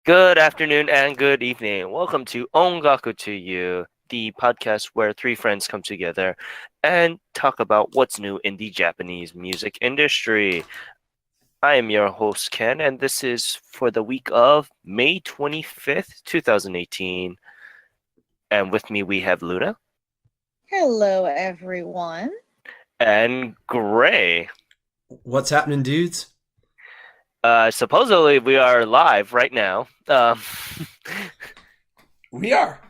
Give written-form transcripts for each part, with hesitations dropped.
Good afternoon and good evening. Welcome to Ongaku to You, the podcast where three friends come together and talk about what's new in the Japanese music industry. I am your host, Ken, and this is for the week of May 25th, 2018. And with me, we have Luna Hello, everyone. and Gray. What's happening, dudes? Supposedly, we are live right now. We are.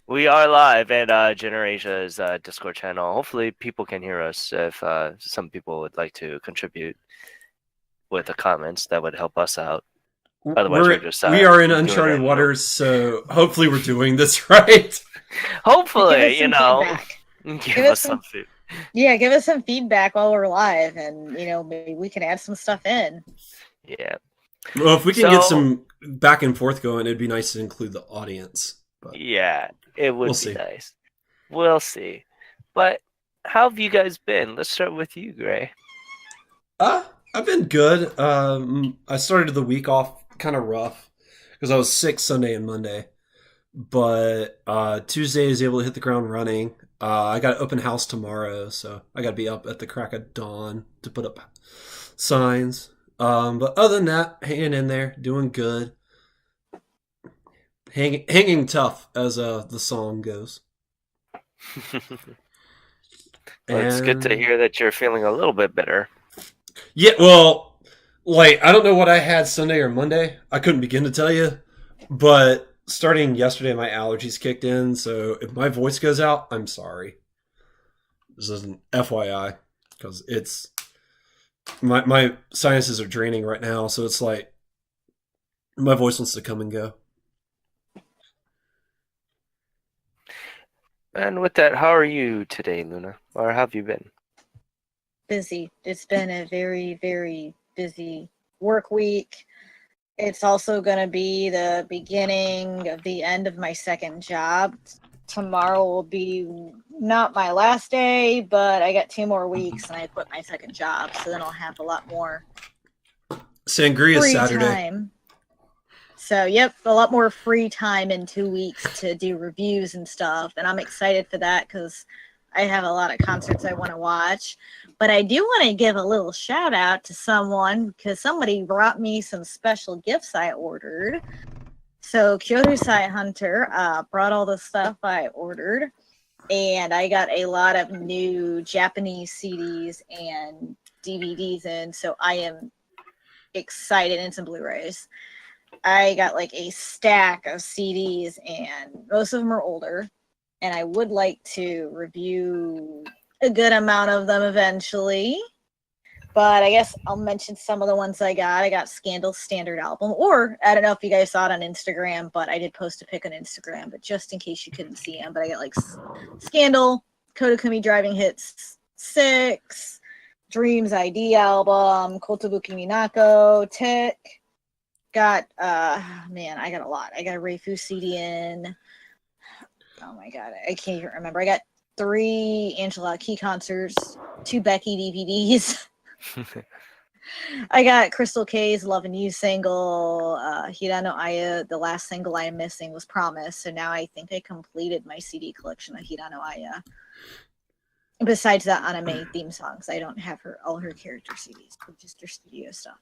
We are live at Generasia's Discord channel. Hopefully, people can hear us. If some people would like to contribute with the comments, that would help us out. Otherwise, we're just we are in doing uncharted it. waters, so hopefully we're doing this right. Hopefully, Give us some feedback. give us some food. Yeah, give us some feedback while we're live, and maybe we can add some stuff in. Yeah. Well, if we can get some back and forth going, it'd be nice to include the audience. But yeah, it would be nice. We'll see. But how have you guys been? Let's start with you, Gray. I've been good. I started the week off kind of rough because I was sick Sunday and Monday, but Tuesday is able to hit the ground running. I got an open house tomorrow, so I got to be up at the crack of dawn to put up signs. But other than that, hanging in there, doing good. Hanging tough, as the song goes. It's good to hear that you're feeling a little bit better. Yeah, well, I don't know what I had Sunday or Monday. I couldn't begin to tell you. But starting yesterday, my allergies kicked in. So if my voice goes out, I'm sorry. This is an FYI. Because it's... My sinuses are draining right now. So it's like... my voice wants to come and go. And with that, how are you today, Luna? Or how have you been? Busy. It's been a very, very busy work week. It's also going to be the beginning of the end of my second job. Tomorrow will be not my last day, but I got 2 more weeks and I quit my second job. So then I'll have a lot more Sangria free Saturday. Time. So, yep, a lot more free time in 2 weeks to do reviews and stuff. And I'm excited for that because I have a lot of concerts I want to watch. But I do want to give a little shout out to someone because somebody brought me some special gifts I ordered. So, Kyoto Site Hunter brought all the stuff I ordered. And I got a lot of new Japanese CDs and DVDs in. So, I am excited, and some Blu-rays. I got a stack of CDs, and most of them are older, and I would like to review a good amount of them eventually, but I guess I'll mention some of the ones I got. I got Scandal's standard album, or I don't know if you guys saw it on Instagram, but I did post a pic on Instagram, but just in case you couldn't see them, but I got Scandal, Kodakumi Driving Hits 6, Dreams ID album, Kotobuki Minako, Tick. Got I got a lot. I got a Reifu CD in. Oh my god, I can't even remember. I got 3 Angela Key concerts, 2 Becky DVDs. I got Crystal K's Love and You single, Hirano Aya. The last single I am missing was Promise, so now I think I completed my CD collection of Hirano Aya. Besides the anime theme songs, I don't have all her character CDs, but just her studio stuff.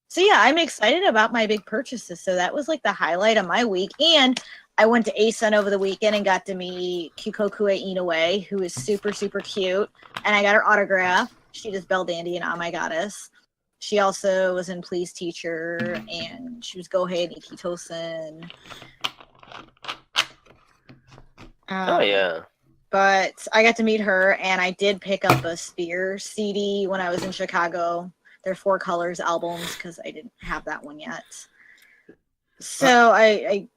So yeah, I'm excited about my big purchases. So that was the highlight of my week. And I went to ASUN over the weekend and got to meet Kikokue Inoue, who is super, super cute. And I got her autograph. She does Belle Dandy and Oh My Goddess. She also was in Please Teacher, and she was Gohei and Ikitosen. Oh, yeah. But I got to meet her, and I did pick up a Sphere CD when I was in Chicago. Their 4 Colors albums, because I didn't have that one yet. So I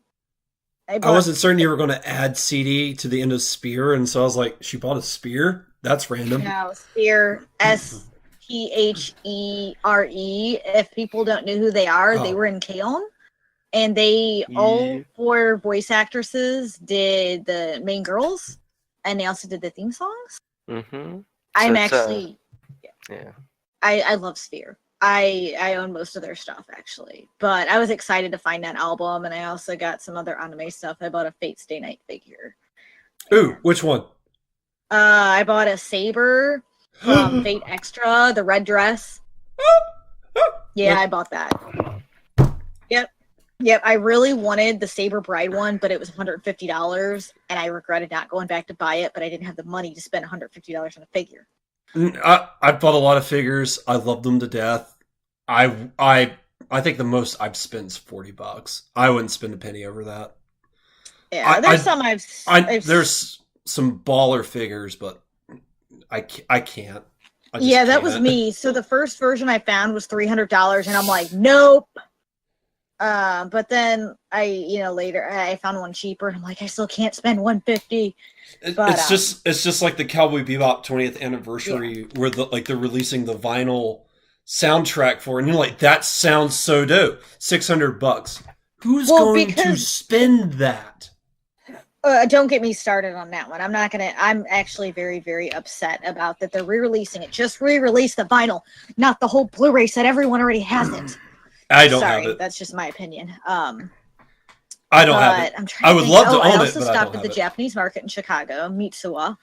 wasn't certain you were going to add CD to the end of Spear, and so I was like, she bought a Spear? That's random. No, Spear, Sphere. If people don't know who they are, they were in K-On! And they, all 4 voice actresses did the main girls, and they also did the theme songs. Mm-hmm. I'm actually... Yeah. I love Sphere. I own most of their stuff actually, but I was excited to find that album, and I also got some other anime stuff. I bought a Fate Stay Night figure. Ooh, which one? I bought a Saber from Fate Extra, the red dress. Yeah, I bought that. Yep. I really wanted the Saber Bride one, but it was $150, and I regretted not going back to buy it. But I didn't have the money to spend $150 on a figure. I bought a lot of figures. I love them to death. I think the most I've spent is $40. I wouldn't spend a penny over that. Yeah, There's some baller figures, but I can't. Yeah, that was me. So the first version I found was $300, and I'm like, nope. But then later I found one cheaper, and I'm like, I still can't spend $150. But, it's just like the Cowboy Bebop 20th anniversary where they're releasing the vinyl soundtrack for it, and you're like, that sounds so dope. $600. Who's going to spend that? Don't get me started on that one. I'm actually very, very upset about that they're re-releasing it. Just re-release the vinyl, not the whole Blu-ray set. Everyone already has it. I don't have it. That's just my opinion. I don't have it. I would love to own it, but I also stopped at the Japanese market in Chicago, Mitsuwa,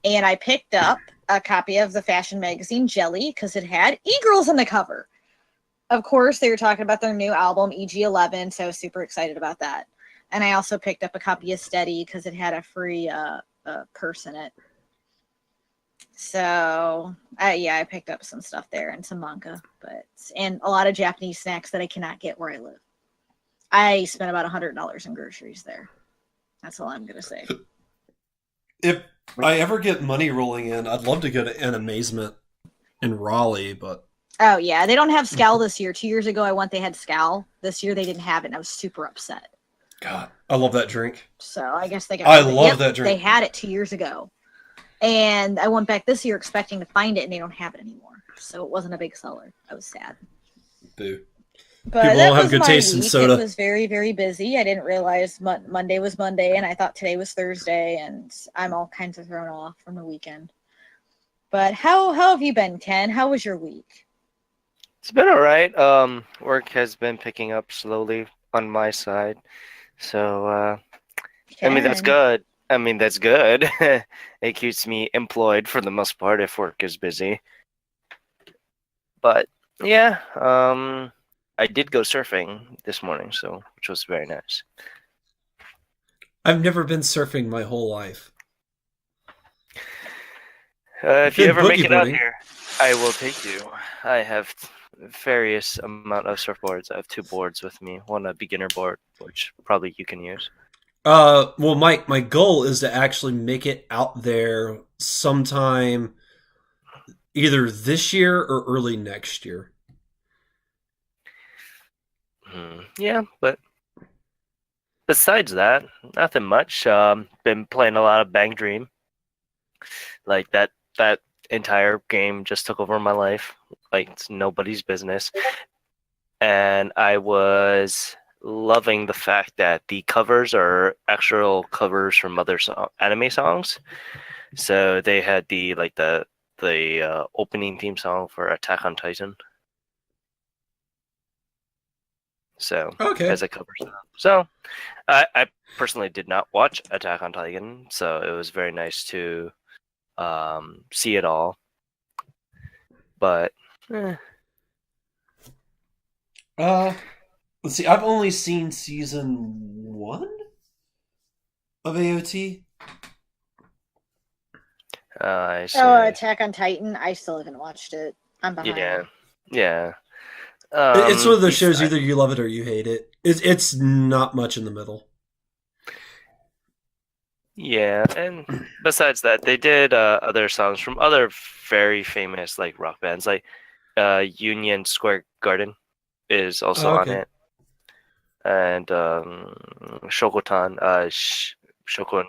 and I picked up a copy of the fashion magazine Jelly because it had e-girls on the cover. Of course, they were talking about their new album, EG-11, so I was super excited about that. And I also picked up a copy of Steady because it had a free purse in it. So, I picked up some stuff there and some manga, and a lot of Japanese snacks that I cannot get where I live. I spent about $100 in groceries there. That's all I'm going to say. If I ever get money rolling in, I'd love to go to an Amazement in Raleigh, but... Oh, yeah. They don't have Scal this year. 2 years ago, they had Scal. This year, they didn't have it, and I was super upset. God, I love that drink. So, I guess they got I love that drink. They had it 2 years ago. And I went back this year expecting to find it, and they don't have it anymore. So, it wasn't a big seller. I was sad. Boo. But people that don't have was good my taste in week. soda. It was very, very busy. I didn't realize Monday was Monday, and I thought today was Thursday, and I'm all kinds of thrown off from the weekend. But how have you been, Ken? How was your week? It's been all right. Work has been picking up slowly on my side, so that's good. That's good. It keeps me employed for the most part if work is busy. But yeah, I did go surfing this morning, which was very nice. I've never been surfing my whole life. If you ever make it out here, I will take you. I have various amount of surfboards. I have 2 boards with me. One a beginner board, which probably you can use. Well, my goal is to actually make it out there sometime either this year or early next year. Yeah, but besides that, nothing much. Been playing a lot of Bang Dream. Like that entire game just took over my life. Like it's nobody's business. And I was loving the fact that the covers are actual covers from other anime songs. So they had the opening theme song for Attack on Titan. So as a cover song. So I personally did not watch Attack on Titan, so it was very nice to see it all. But let's see. I've only seen season 1 of AOT. I see. Oh, Attack on Titan. I still haven't watched it. I'm behind. Yeah. It's one of those shows. Either you love it or you hate it. It's not much in the middle. Yeah, and besides that, they did other songs from other very famous like rock bands, like Union Square Garden is also on it, and Shokotan. Shoko.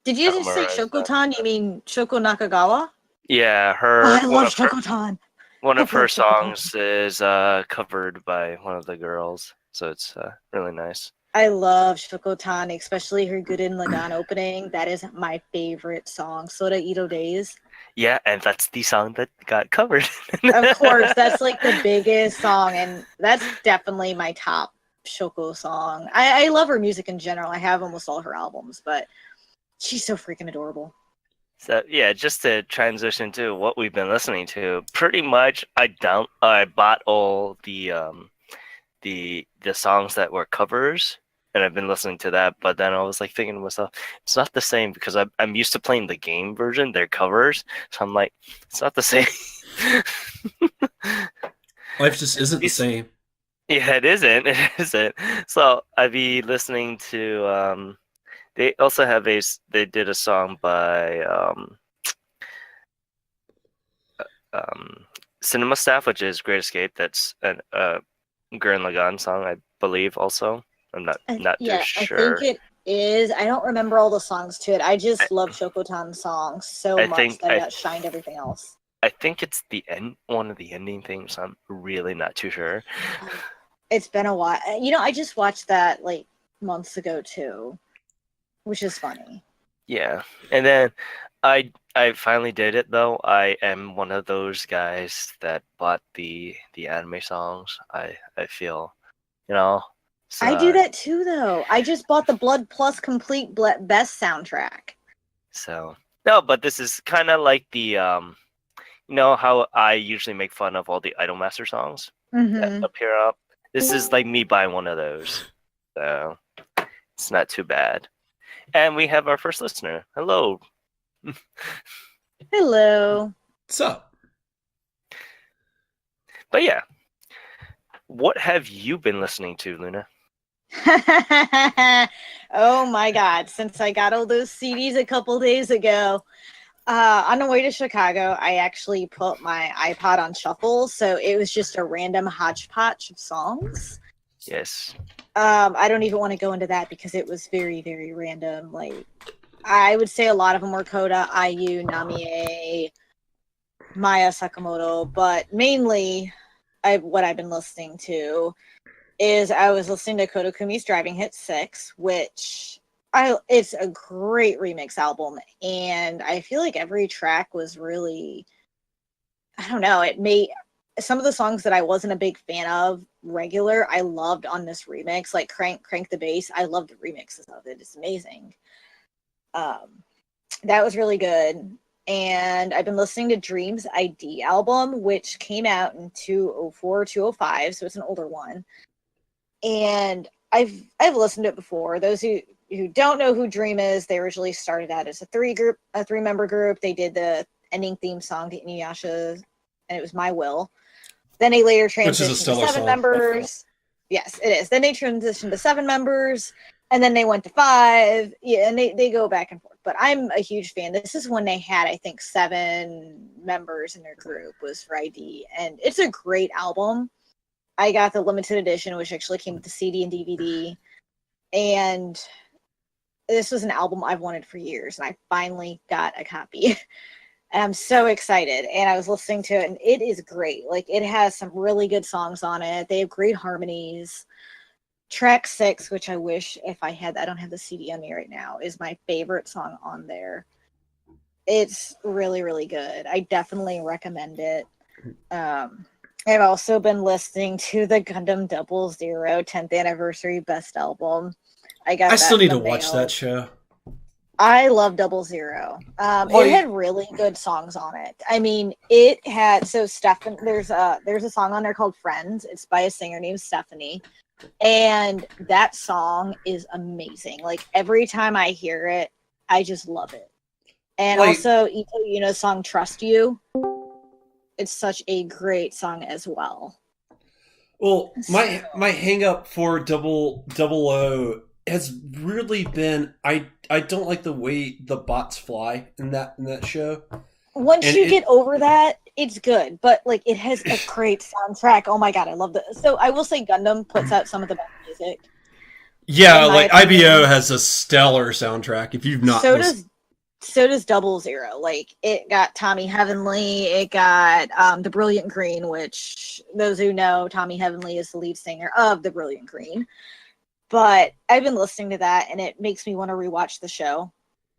Did you just say Shokotan? You mean Shoko Nakagawa? Yeah, her. Oh, I love Shokotan. One of her songs is covered by one of the girls, so it's really nice. I love Shokotani, especially her Gurren Lagann opening. That is my favorite song. Soda Ito Days. Yeah, and that's the song that got covered. Of course, that's like the biggest song, and that's definitely my top Shoko song. I love her music in general. I have almost all her albums, but she's so freaking adorable. So yeah, just to transition to what we've been listening to, pretty much I bought all the songs that were covers, and I've been listening to that. But then I was like thinking to myself, it's not the same because I'm used to playing the game version, their covers. So I'm like, it's not the same. Life just isn't the same. Yeah, it isn't. It isn't. So I'd be listening to. They also have They did a song by Cinema Staff, which is Great Escape. That's an Gurren Lagann song, I believe. Also, I'm not too Yeah, I sure. think it is. I don't remember all the songs to it. I just love Shokotan's songs so I much think that it outshined everything else. I think it's the end, one of the ending themes. I'm really not too sure. It's been a while. I just watched that like months ago too, which is funny. Yeah, and then I finally did it though. I am one of those guys that bought the anime songs. I feel, you know, I do so that too, though. I just bought the Blood Plus Complete Best soundtrack. so no, but this is kind of like you know how I usually make fun of all the Idolmaster songs that Mm-hmm. appear up. This is like me buying one of those, so it's not too bad. And we have our first listener. Hello. Hello. What's up? But yeah, what have you been listening to, Luna? Oh my God. Since I got all those CDs a couple days ago, on the way to Chicago, I actually put my iPod on shuffle. So it was just a random hodgepodge of songs. Yes. I don't even want to go into that because it was very, very random. Like, I would say a lot of them were Coda, IU, Namie, Maya Sakamoto, but mainly what I've been listening to is I was listening to Kotokumi's Driving Hit 6, which it's a great remix album, and I feel like every track was really, I don't know, it made some of the songs that I wasn't a big fan of regular, I loved on this remix, like Crank the Bass. I love the remixes of it. It's amazing. That was really good. And I've been listening to Dreams ID album, which came out in 2004, 205, so it's an older one. And I've listened to it before. Those who don't know who Dream is, they originally started out as a three member group. They did the ending theme song to Inuyasha, and it was My Will. Then they later transitioned to 7 members. Yes, it is. Then they transitioned to 7 members, and then they went to 5. Yeah, and they go back and forth. But I'm a huge fan. This is when they had, I think, 7 members in their group was for ID, and it's a great album. I got the limited edition, which actually came with the CD and DVD, and this was an album I've wanted for years, and I finally got a copy. And I'm so excited. And I was listening to it, and it is great. Like, it has some really good songs on it. They have great harmonies. Track 6, which I wish if I don't have the CD on me right now, is my favorite song on there. It's really, really good. I definitely recommend it. I've also been listening to the Gundam 00 10th Anniversary Best Album. I still need to watch that show. I love 00. It had really good songs on it. I mean, it had there's a song on there called Friends. It's by a singer named Stephanie. And that song is amazing. Like, every time I hear it, I just love it. And also Ito Yuna's song Trust You. It's such a great song as well. Well, my hang up for double O has really been I don't like the way the bots fly in that show. Once you get over that, it's good. But like, it has a great soundtrack. Oh my God, I love that. So I will say Gundam puts out some of the best music. Yeah, like IBO has a stellar soundtrack. If you've not so does 00. Like, it got Tommy Heavenly, it got The Brilliant Green, which those who know, Tommy Heavenly is the lead singer of The Brilliant Green. But I've been listening to that, and it makes me want to rewatch the show.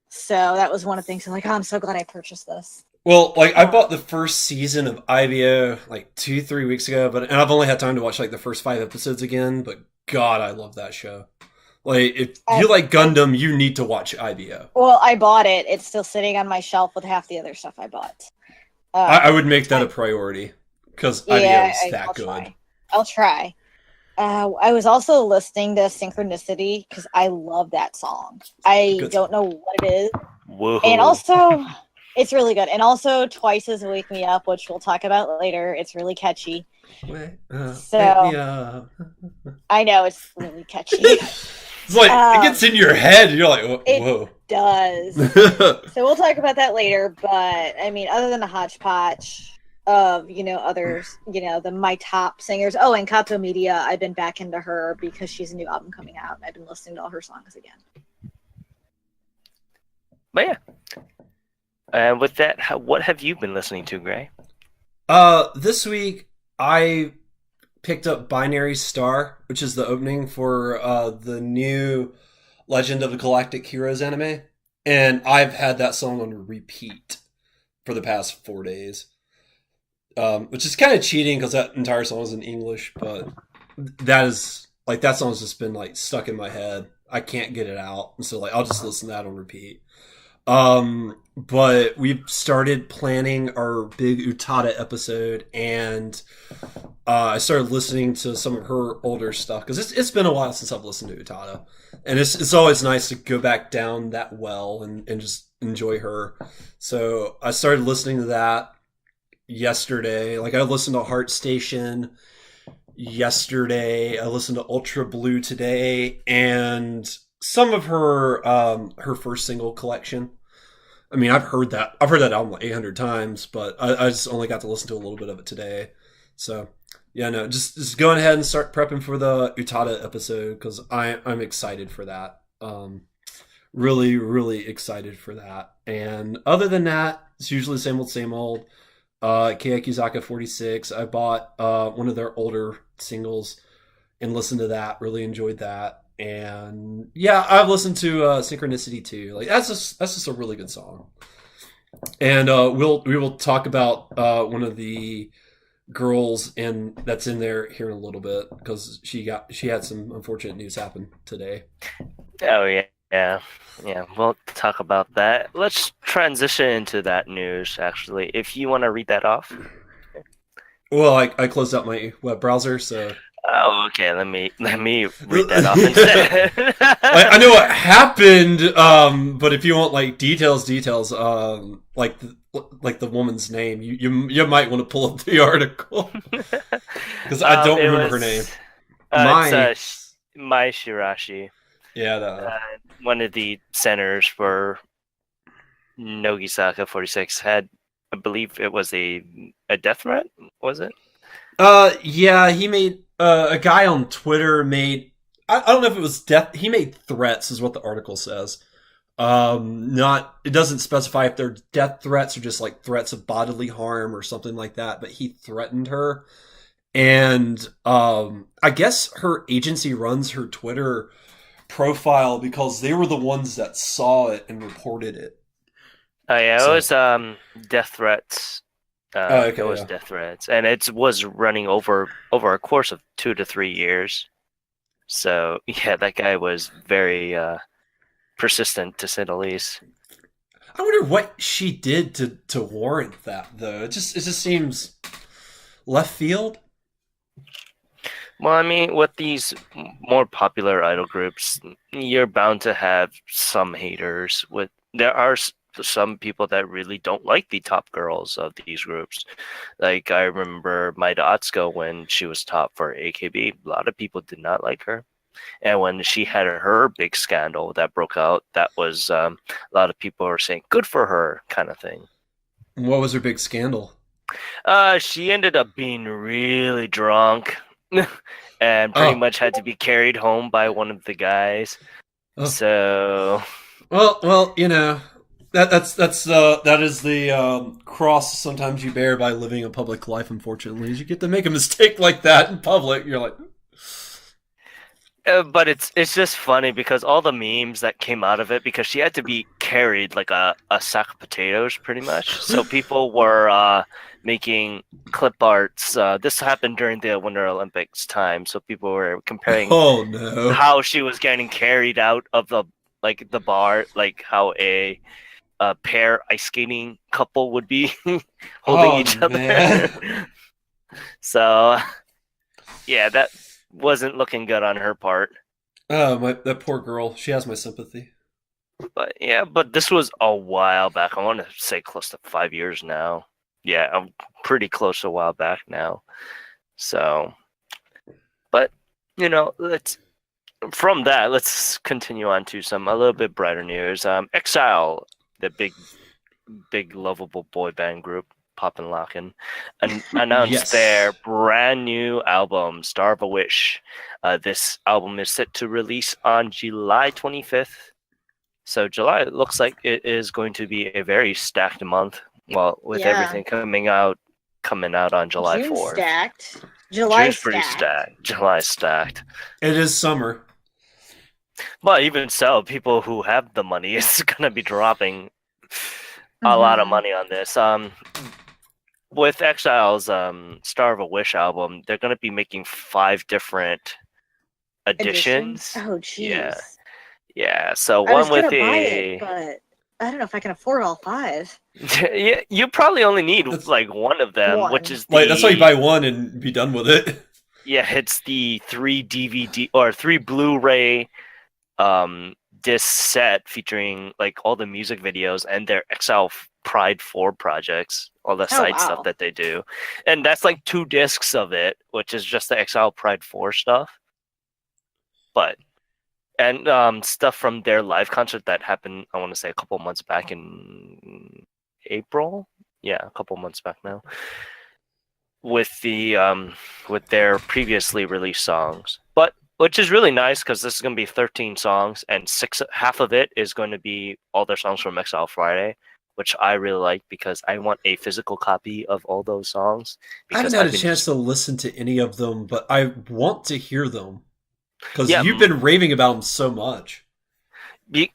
So that was one of the things I'm like, oh, I'm so glad I purchased this. Well, like I bought the first season of IBO like 2-3 weeks ago, and I've only had time to watch like the first 5 episodes again. But God, I love that show. Like if you like Gundam, you need to watch IBO. Well, I bought it. It's still sitting on my shelf with half the other stuff I bought. I would make that a priority because IBO is that good. I'll try. I was also listening to Synchronicity because I love that song. I don't know what it is. Whoa. And also, it's really good. And also, Twice as Wake Me Up, which we'll talk about later. It's really catchy. Wake me up. I know, it's really catchy. It's like, it gets in your head. You're like, whoa. It does. So we'll talk about that later. But, I mean, other than the hodgepodge of, others, my top singers. Oh, and Kato Media, I've been back into her because she's a new album coming out. And I've been listening to all her songs again. But yeah. And with that, what have you been listening to, Gray? This week, I picked up Binary Star, which is the opening for the new Legend of the Galactic Heroes anime. And I've had that song on repeat for the past 4 days. Which is kind of cheating because that entire song is in English, but that song's just been like stuck in my head. I can't get it out. And so like I'll just listen to that on repeat. But we've started planning our big Utada episode, and I started listening to some of her older stuff because it's been a while since I've listened to Utada, and it's always nice to go back down that well and just enjoy her. So I started listening to that yesterday. Like I listened to Heart Station yesterday. I listened to Ultra Blue today, and some of her her first single collection. I mean, I've heard that album like 800 times, but I just only got to listen to a little bit of it today. So, yeah, no, just going ahead and start prepping for the Utada episode because I'm excited for that. Really, really excited for that. And other than that, it's usually the same old. Keiakizaka 46. I bought one of their older singles and listened to that. Really enjoyed that. And yeah, I've listened to Synchronicity too. Like that's just a really good song. And we will talk about one of the girls that's in there here in a little bit because she had some unfortunate news happen today. Oh yeah. We'll talk about that. Let's transition into that news. Actually, if you want to read that off. Well, I closed out my web browser, so. Oh, okay. Let me read that off instead. I know what happened, but if you want like details, like the woman's name, you might want to pull up the article because I don't remember her name. It's Mai Shirashi. Yeah, one of the centers for Nogisaka 46 had, I believe it was a death threat. Was it? Yeah, he made. A guy on Twitter made, I don't know if it was death, he made threats is what the article says. It doesn't specify if they're death threats or just like threats of bodily harm or something like that, but he threatened her. And, I guess her agency runs her Twitter profile because they were the ones that saw it and reported it. Oh yeah, it was, death threats. Okay, it was death threats, and it was running over a course of 2 to 3 years. So yeah, that guy was very persistent, to say the least. I wonder what she did to warrant that, though. It just seems left field. Well, I mean, with these more popular idol groups, you're bound to have some haters. There are some people that really don't like the top girls of these groups. Like I remember Maida Atsuko when she was top for AKB. A lot of people did not like her. And when she had her big scandal that broke out, that was a lot of people were saying good for her kind of thing. What was her big scandal? She ended up being really drunk and pretty much had to be carried home by one of the guys. So well, that is the cross sometimes you bear by living a public life. Unfortunately, is you get to make a mistake like that in public. You're like, But it's just funny because all the memes that came out of it, because she had to be carried like a sack of potatoes pretty much. So people were making clip arts. This happened during the Winter Olympics time, so people were comparing Oh no. how she was getting carried out of the bar, like how a pair ice skating couple would be holding Oh each other. man. So yeah, that wasn't looking good on her part. Oh my, that poor girl. She has my sympathy. But yeah, but this was a while back. I want to say close to 5 years now. Yeah, I'm pretty close to a while back now. So, but let's from that let's continue on to some a little bit brighter news. Exile, the big lovable boy band group, Poppin' Lockin', and announced their Yes. brand new album, Star of a Wish. This album is set to release on July 25th. So July looks like it is going to be a very stacked month. Well, with Yeah. everything coming out on July June 4th. stacked. July June's pretty stacked. stacked. July stacked. It is summer. But even so, people who have the money is gonna be dropping a lot of money on this. With Exile's Star of a Wish album, they're gonna be making 5 different editions. Oh, jeez. Yeah. Yeah. So I was one with gonna buy a it, but I don't know if I can afford all 5. yeah, you probably only need That's like one of them, One. which is like that's why you buy one and be done with it. yeah, it's the 3 DVD or 3 Blu-ray disc set featuring like all the music videos and their XL Pride 4 projects, all the side stuff wow. that they do. And that's like 2 discs of it, which is just the XL Pride 4 stuff. But and stuff from their live concert that happened, I want to say a couple months back in April. Yeah, a couple months back now. With their previously released songs. But which is really nice because this is going to be 13 songs and half of it is going to be all their songs from Exile Friday, which I really like because I want a physical copy of all those songs. I haven't Because had a chance to listen to any of them, but I want to hear them because Yeah, you've been raving about them so much.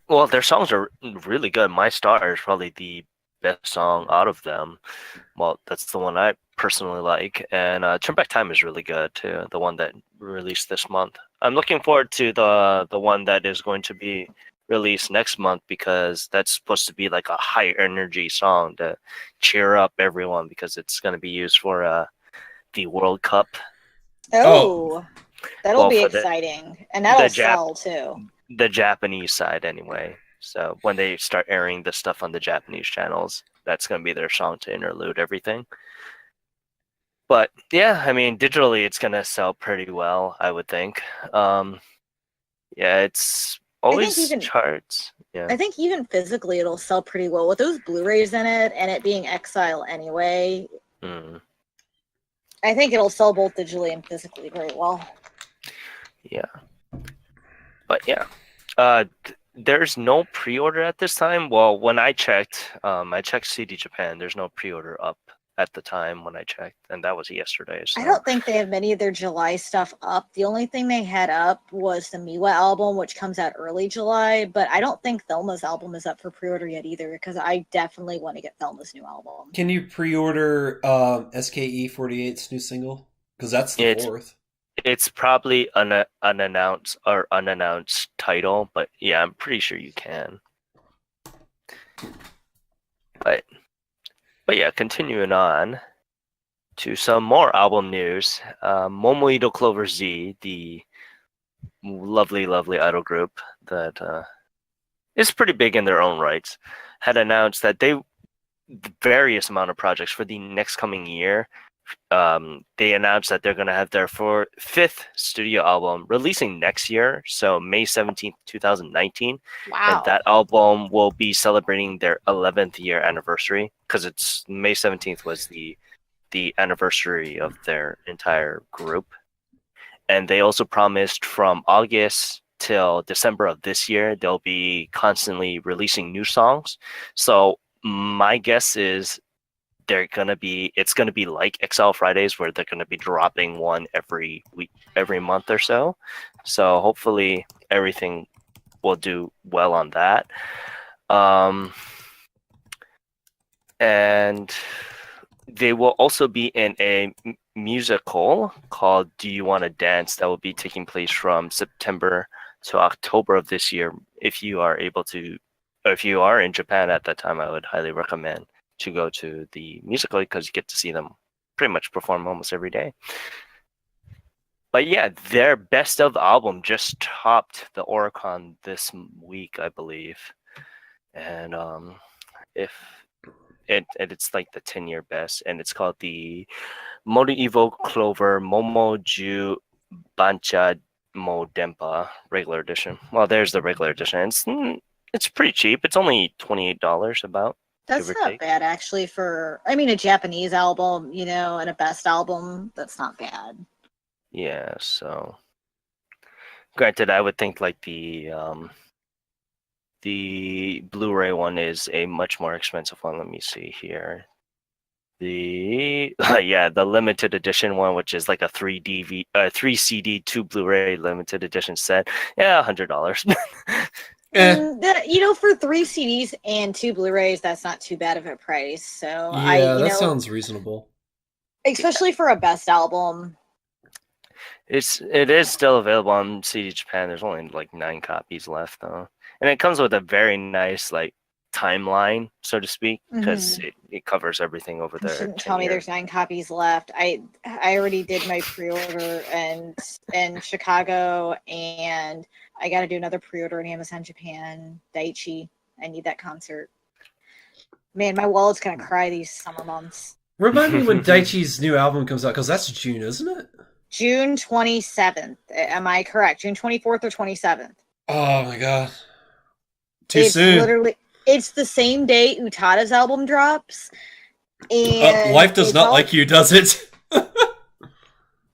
well, their songs are really good. My Star is probably the best song out of them. Well, that's the one I personally like, and Turn Back Time is really good too. The one that released this month. I'm looking forward to the one that is going to be released next month because that's supposed to be like a high energy song to cheer up everyone because it's going to be used for the World Cup. Oh, that'll Well, be for exciting, and that'll the Jap- sell too. the Japanese side anyway. So when they start airing this stuff on the Japanese channels, that's going to be their song to interlude everything. But yeah, I mean, digitally, it's going to sell pretty well, I would think. Yeah, it's always even- charts. Yeah. I think even physically, it'll sell pretty well with those Blu-rays in it, and it being Exile anyway. Mm. I think it'll sell both digitally and physically very well. Yeah. But yeah, there's no pre-order at this time. Well, when I checked CD Japan. There's no pre-order up at the time when I checked, and that was yesterday. So. I don't think they have many of their July stuff up. The only thing they had up was the Miwa album, which comes out early July, but I don't think Thelma's album is up for pre-order yet either, because I definitely want to get Thelma's new album. Can you pre-order SKE48's new single? Because that's the 4th. It's probably an unannounced title, but yeah, I'm pretty sure you can. But yeah, continuing on to some more album news. Momoido Clover Z, the lovely idol group that is pretty big in their own rights, had announced that the various amount of projects for the next coming year. They announced that they're going to have their 5th studio album releasing next year, so May 17th, 2019. Wow. And that album will be celebrating their 11th year anniversary because it's May 17th was the anniversary of their entire group. And they also promised from August till December of this year, they'll be constantly releasing new songs. So my guess is it's gonna be like XL Fridays where they're gonna be dropping one every week, every month or so. So hopefully everything will do well on that. And they will also be in a musical called Do You Want to Dance that will be taking place from September to October of this year. If you are able to, or if you are in Japan at that time, I would highly recommend to go to the musical because you get to see them pretty much perform almost every day. But yeah, their best of album just topped the Oricon this week, I believe. And if it's like the 10-year best, and it's called the Mori Evo Clover Momoju Bancha Mo Dempa regular edition. Well, there's the regular edition. It's pretty cheap. It's only $28 about. That's give or not take. bad actually for I mean a Japanese album, and a best album, that's not bad. Yeah, so granted, I would think like the Blu-ray one is a much more expensive one. Let me see here. The the limited edition one, which is like a 3 CD, 2 Blu-ray limited edition set. Yeah, $100. For 3 CDs and 2 Blu-rays, that's not too bad of a price. So Yeah, that sounds reasonable. especially for a best album. It is still available on CD Japan. There's only like 9 copies left though, and it comes with a very nice like timeline, so to speak, because it covers everything over You there. shouldn't tell me there's 9 copies left. I already did my pre-order and in Chicago, and I got to do another pre-order in Amazon Japan. Daiichi, I need that concert. Man, my wallet's gonna cry these summer months. Remind me when Daiichi's new album comes out, because that's June, isn't it? June 27th. Am I correct? June 24th or 27th? Oh my god. Too soon. It's the same day Utada's album drops. And Life does not like you, does it?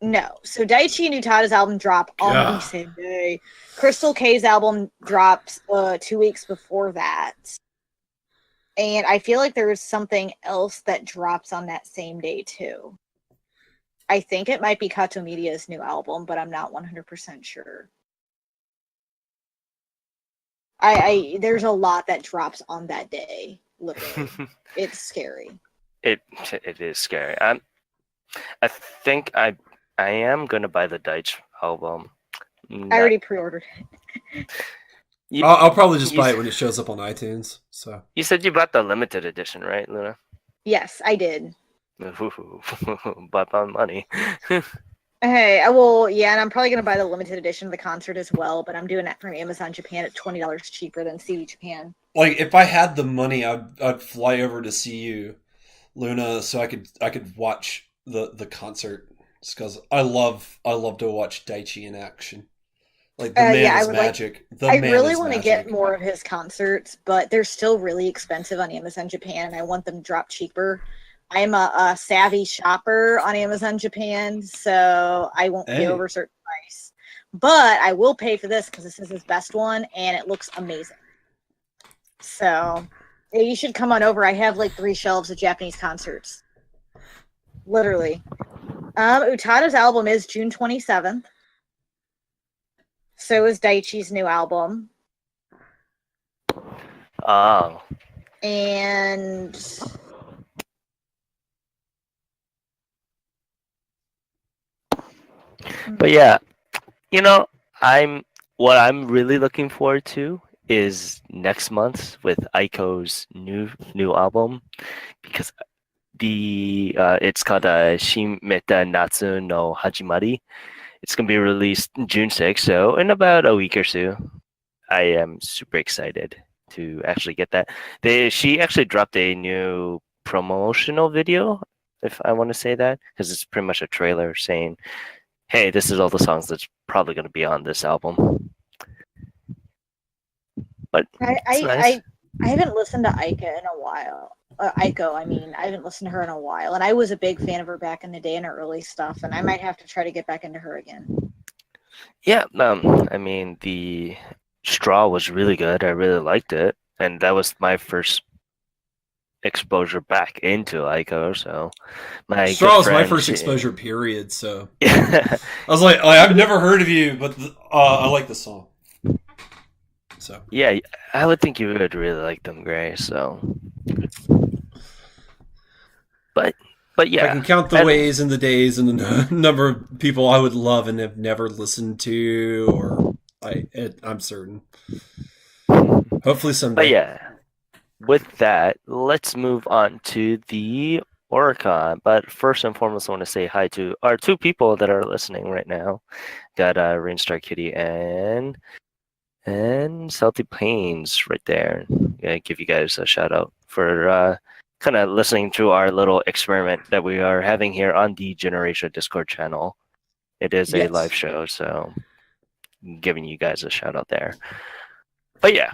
No. So Daiichi and Utada's album drop on the same day. Crystal K's album drops 2 weeks before that. And I feel like there is something else that drops on that same day too. I think it might be Kato Media's new album, but I'm not 100% sure. There's a lot that drops on that day. Literally, it's scary. It is scary. I think I am gonna buy the Deitch album. I already pre-ordered it. I'll probably just buy it when it shows up on iTunes. So you said you bought the limited edition, right, Luna? Yes, I did. Bought on money. Hey, and I'm probably gonna buy the limited edition of the concert as well. But I'm doing that from Amazon Japan at $20 cheaper than CD Japan. Like if I had the money, I'd fly over to see you, Luna, so I could watch the concert. Just because I love to watch Daiichi in action. Like the man is magic. I really want to get more of his concerts, but they're still really expensive on Amazon Japan, and I want them to drop cheaper. I'm a savvy shopper on Amazon Japan, so I won't pay over a certain price. But I will pay for this because this is his best one, and it looks amazing. So you should come on over. I have like 3 shelves of Japanese concerts. Literally. Utada's album is June 27th. So is Daiichi's new album. Oh. And but yeah, what I'm really looking forward to is next month with Aiko's new album, because it's called Shimeta Natsu no Hajimari. It's gonna be released June 6th, so in about a week or so. I am super excited to actually get that. She actually dropped a new promotional video, if I want to say that, because it's pretty much a trailer saying, hey, this is all the songs that's probably going to be on this album. But I haven't listened to Aiko in a while. Aiko, I haven't listened to her in a while, and I was a big fan of her back in the day in her early stuff, and I might have to try to get back into her again. Yeah, the Straw was really good. I really liked it, and that was my first exposure back into Ico. So my Straw good was my friend, first exposure, period. So yeah. I was like, I've never heard of you, but I like the song. So Yeah, I would think you would really like them, Gray. So, but if I yeah, can count the and ways and the days and the number of people I would love and have never listened to, or I'm certain. Hopefully but someday. yeah, with that, let's move on to the Oricon. But first and foremost, I want to say hi to our two people that are listening right now. Got Rainstar Kitty and Salty Plains right there. Gonna give you guys a shout out for kind of listening to our little experiment that we are having here on the Generation Discord channel. It is a live Yes. show, so giving you guys a shout out there. But yeah,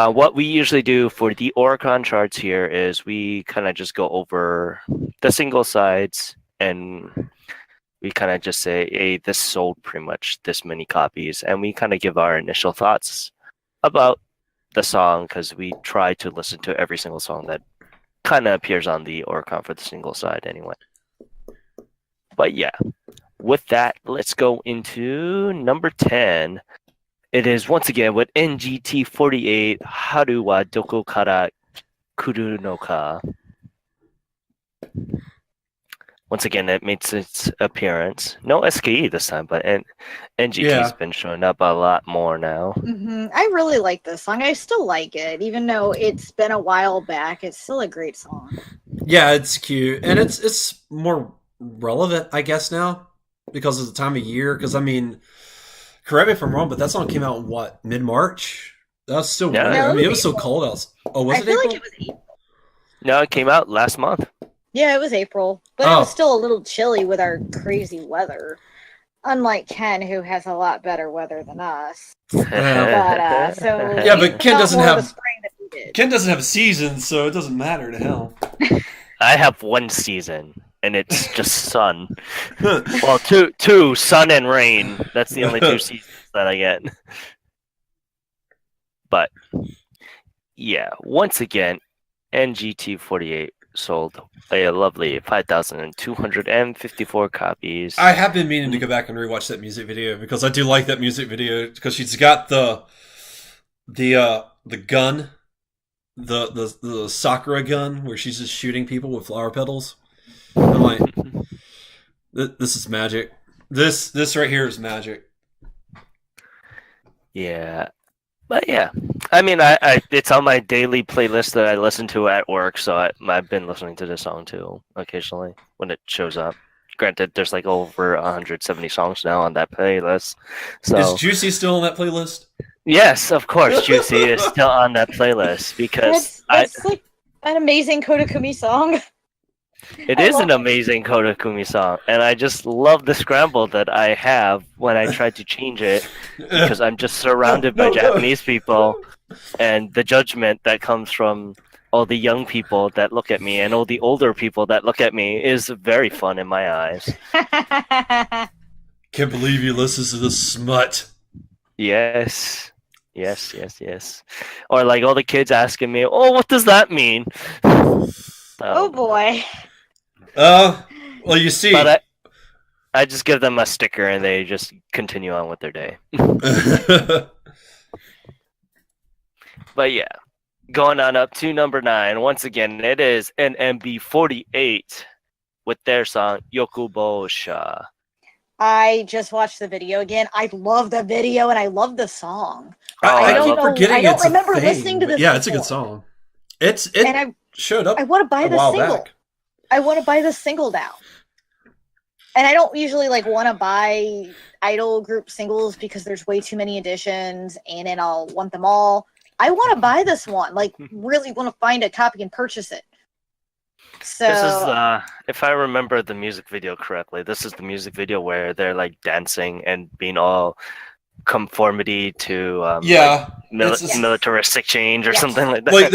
what we usually do for the Oricon charts here is we kind of just go over the single sides and we kind of just say, hey, this sold pretty much this many copies, and we kind of give our initial thoughts about the song because we try to listen to every single song that kind of appears on the Oricon for the single side anyway. But yeah, with that, let's go into number 10. It is once again with NGT48 Haru wa Doko Kara Kuru no Ka. Once again, it makes its appearance. No SKE this time, but NGT's been showing up a lot more now. I really like this song. I still like it, even though it's been a while back. It's still a great song. Yeah, it's cute, and it's more relevant, I guess, now because of the time of year. Because I mean, correct me if I'm wrong, but that song came out in what, mid-March? That was still No, winter. No, I it mean, it was was so April. cold out. Oh, was I it feel April? like it was April. No, it came out last month. Yeah, it was April, but it was still a little chilly with our crazy weather. Unlike Ken, who has a lot better weather than us. But so Yeah, but Ken not doesn't more of a have spring than we did. Ken doesn't have a season, so it doesn't matter to hell. I have one season, and it's just sun. Well, two sun and rain. That's the only two seasons that I get. But yeah, once again, NGT48 sold a lovely 5,254 copies. I have been meaning to go back and rewatch that music video because I do like that music video because she's got the gun, the Sakura gun where she's just shooting people with flower petals. I'm like, this is magic. This right here is magic. Yeah. But yeah, I mean, I it's on my daily playlist that I listen to at work, so I've been listening to this song too occasionally when it shows up. Granted, there's like over 170 songs now on that playlist. So Is Juicy still on that playlist? yes, of course, Juicy is still on that playlist because That's like an amazing Kodakumi song. it is an amazing Kodakumi song, and I just love the scramble that I have when I try to change it because I'm just surrounded by Japanese people, and the judgment that comes from all the young people that look at me and all the older people that look at me is very fun in my eyes. Can't believe you listen to this smut. Yes. Or like all the kids asking me, "Oh, what does that mean?" Oh boy. Well, you see. But I just give them a sticker and they just continue on with their day. But yeah, going on up to number 9. Once again, it is NMB48 with their song Yokubosha. I just watched the video again. I love the video and I love the song. I keep know- forgetting I don't it's a remember thing, listening to but this yeah, it's a good before. song. It And showed up I want to buy a the while single. back. I want to buy the single now. And I don't usually want to buy idol group singles because there's way too many editions and then I'll want them all. I want to buy this one. Really want to find a copy and purchase it. So This is, if I remember the music video correctly, this is the music video where they're like dancing and being all conformity to militaristic change or something like that. Like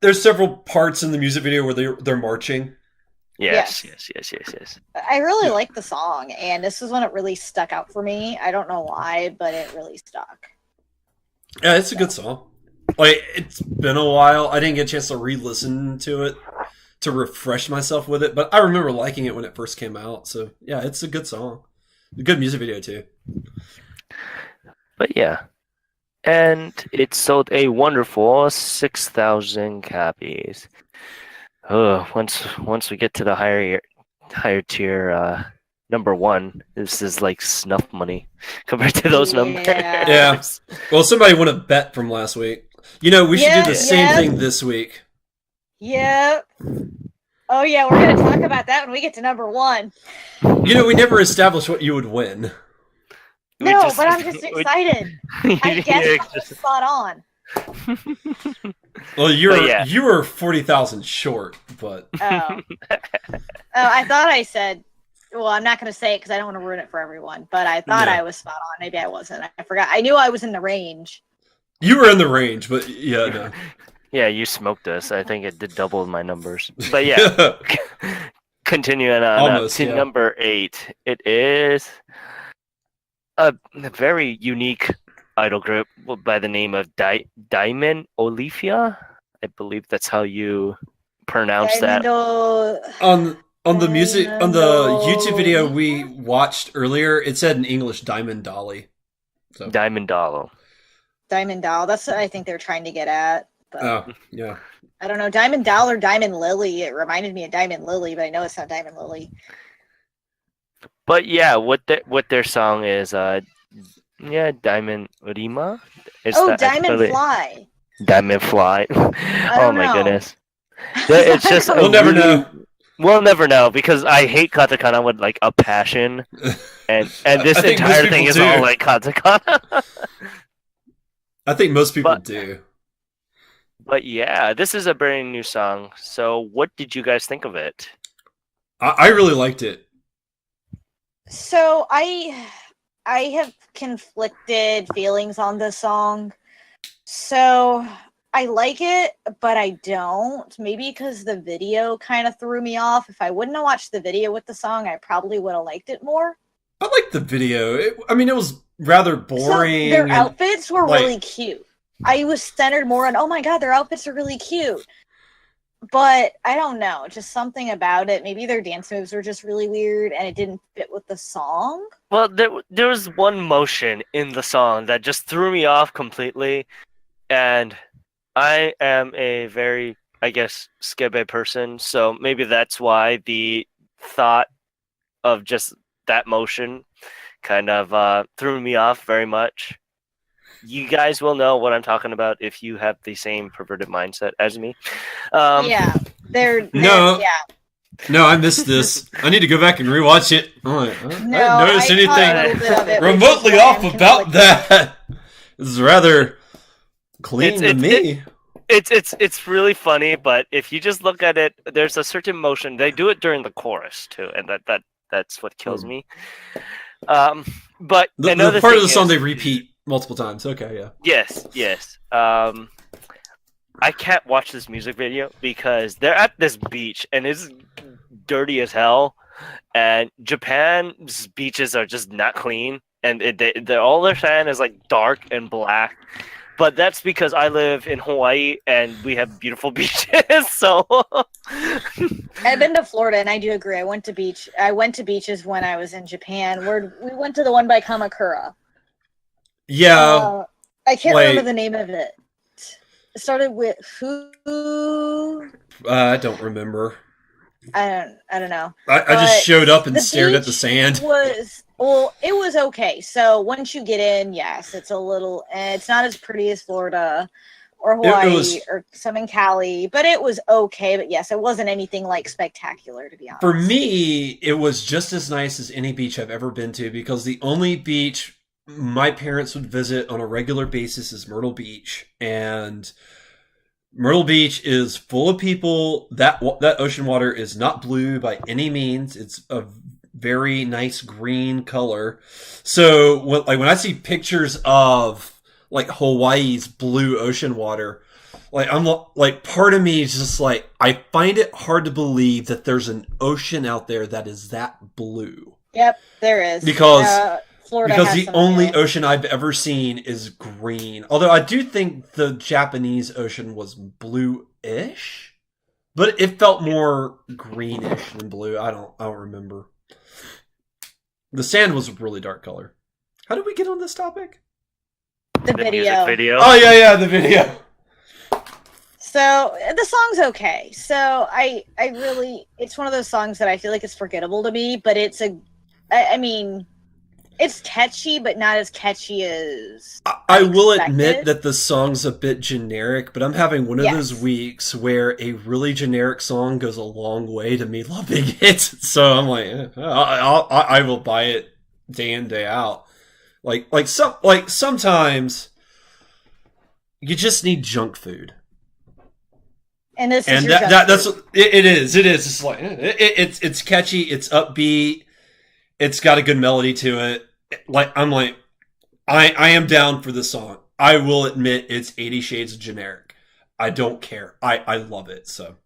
there's several parts in the music video where they're marching. Yes. I really like the song, and this is when it really stuck out for me. I don't know why, but it really stuck. Yeah, it's a good song. Like, it's been a while. I didn't get a chance to re-listen to it to refresh myself with it, but I remember liking it when it first came out. So yeah, it's a good song, a good music video too. But yeah, and it sold a wonderful 6,000 copies. Oh, once we get to the higher tier, number one, this is like snuff money compared to those numbers. Yeah. Well, somebody won a bet from last week. We should do the same thing this week. Yep. Oh yeah, we're gonna talk about that when we get to number one. We never established what you would win. But I'm just excited. I guess I'm spot on. Well, you were 40,000 short, but I thought I said. Well, I'm not going to say it because I don't want to ruin it for everyone. But I thought I was spot on. Maybe I wasn't. I forgot. I knew I was in the range. You were in the range, but yeah, no. Yeah, you smoked us. I think it did double my numbers. But yeah, continuing on to number 8. It is a very unique idol group by the name of Diamond Olivia. I believe that's how you pronounce that. On the music, on the YouTube video we watched earlier, it said in English Diamond Dolly. So. Diamond Doll. Diamond Doll. That's what I think they're trying to get at. But oh, yeah. I don't know. Diamond Doll or Diamond Lily. It reminded me of Diamond Lily, but I know it's not Diamond Lily. But yeah, what their song is, Diamond Rima? Diamond Fly. Diamond Fly. Oh my goodness. It's just we'll never know. We'll never know because I hate katakana with like a passion, and this entire thing is all like katakana. I think most people do. But yeah, this is a brand new song. So, what did you guys think of it? I really liked it. So I have conflicted feelings on this song. So I like it, but I don't. Maybe because the video kind of threw me off. If I wouldn't have watched the video with the song, I probably would have liked it more. I liked the video. It was rather boring. So their outfits were really cute. I was centered more on, oh my god, their outfits are really cute. But I don't know, just something about it. Maybe their dance moves were just really weird and it didn't fit with the song. Well, there was one motion in the song that just threw me off completely. And I am a very, I guess, skebe person, so maybe that's why the thought of just that motion kind of threw me off very much. You guys will know what I'm talking about if you have the same perverted mindset as me. No, I missed this. I need to go back and rewatch it. I didn't notice anything remotely off about that. This is rather clean to me. It's really funny, but if you just look at it, there's a certain motion. They do it during the chorus too, and that's what kills me. But the part of the song they repeat multiple times. Okay, yeah. Yes. I can't watch this music video because they're at this beach and it's dirty as hell, and Japan's beaches are just not clean, and all they're saying is like dark and black. But that's because I live in Hawaii and we have beautiful beaches. So I've been to Florida and I do agree. I went to beaches when I was in Japan. We went to the one by Kamakura. Yeah. I can't remember the name of it. It started with who? I don't remember. I don't know. I just showed up and stared at the sand. It was okay. So once you get in, yes, it's not as pretty as Florida or Hawaii or some in Cali, but it was okay. But yes, it wasn't anything like spectacular, to be honest. For me, it was just as nice as any beach I've ever been to, because the only beach my parents would visit on a regular basis is Myrtle Beach, and Myrtle Beach is full of people. That ocean water is not blue by any means. It's a very nice green color. So when I see pictures of like Hawaii's blue ocean water, I'm like, part of me is just like, I find it hard to believe that there's an ocean out there that is that blue. Yep, there is. Because Florida the only ocean I've ever seen is green. Although I do think the Japanese ocean was blue-ish. but it felt more greenish than blue. I don't remember. The sand was a really dark color. How did we get on this topic? The music video. video. Oh yeah, the video. So the song's okay. So I really, it's one of those songs that I feel like it's forgettable to me, but I mean, it's catchy, but not as catchy as I will expected. admit that the song's a bit generic, but I'm having one of those weeks where a really generic song goes a long way to me loving it. So I'm like, I will buy it day in, day out. Sometimes you just need junk food. And this is And your that's it is. It is. It's like it's catchy. It's upbeat. It's got a good melody to it. I am down for this song. I will admit it's 80 Shades of generic. I don't care. I love it. So.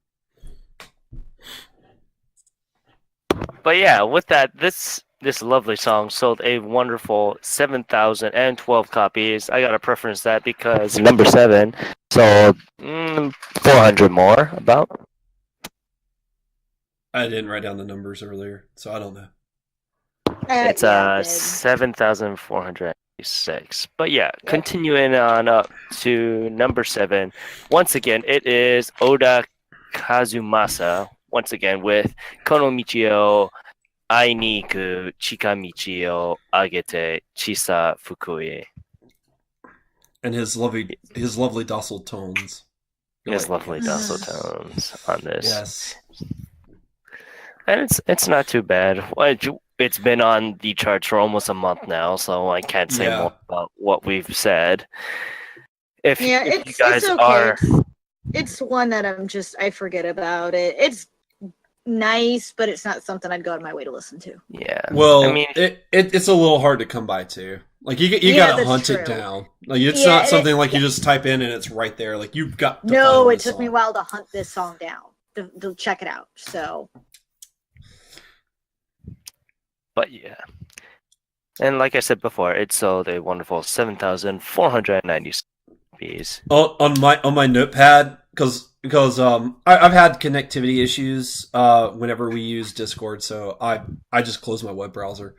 But yeah, with that, this lovely song sold a wonderful 7,012 copies. I gotta preference that because number 7 sold 400 more, about. I didn't write down the numbers earlier, so I don't know. It's 7,486. But yeah, continuing on up to number 7. Once again, it is Oda Kazumasa. Once again with Kono Michio Ainiku Chikamichi o Agete Chisa Fukui. And his lovely docile tones. His lovely docile tones on this. Yes. And it's not too bad. It's been on the charts for almost a month now, so I can't say more about what we've said. If you guys it's okay. are... It's one that I forget about it. It's nice, but it's not something I'd go out of my way to listen to. Yeah. Well, I mean, it's a little hard to come by too. Like you gotta hunt it down. Like it's not something like you just type in and it's right there. Like you've got to No, it took me a while to hunt this song down. To check it out. So but yeah. And like I said before, it sold a wonderful 7,490 copies. On my notepad, because I've had connectivity issues whenever we use Discord, so I just close my web browser.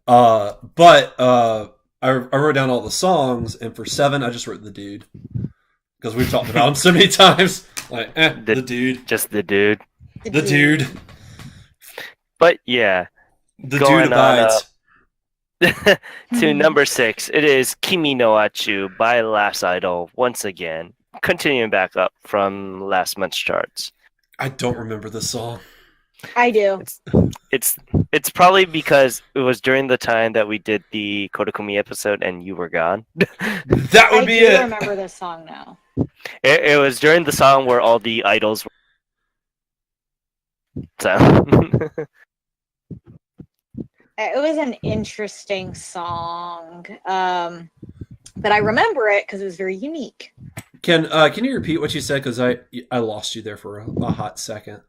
But I wrote down all the songs, and for 7, I just wrote the dude because we've talked about him so many times. Like the dude, just the dude, the dude. But yeah, the dude abides. To number 6, it is Kimi no Achu by Last Idol. Once again, continuing back up from last month's charts. I don't remember this song. I do. It's probably because it was during the time that we did the Kodakumi episode and you were gone. That would be it. I remember this song now. It was during the song where all the idols were... So... It was an interesting song, but I remember it because it was very unique. Can you repeat what you said? Because I lost you there for a hot second.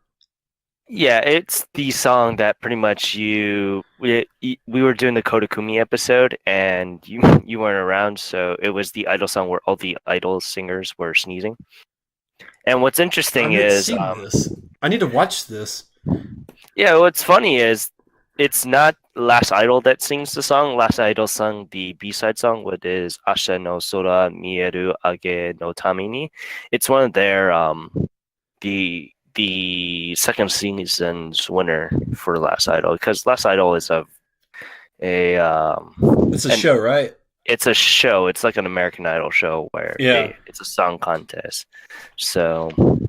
Yeah, it's the song that pretty much we were doing the Kodakumi episode and you weren't around, so it was the idol song where all the idol singers were sneezing. And what's interesting is this. I need to watch this. Yeah, what's funny is it's not Last Idol that sings the song. Last Idol sung the B-side song, which is Asha no Sora Mieru Age no Tamini. It's one of their the second season's winner for Last Idol, because Last Idol is it's a show, right? It's a show. It's like an American Idol show where it's a song contest. So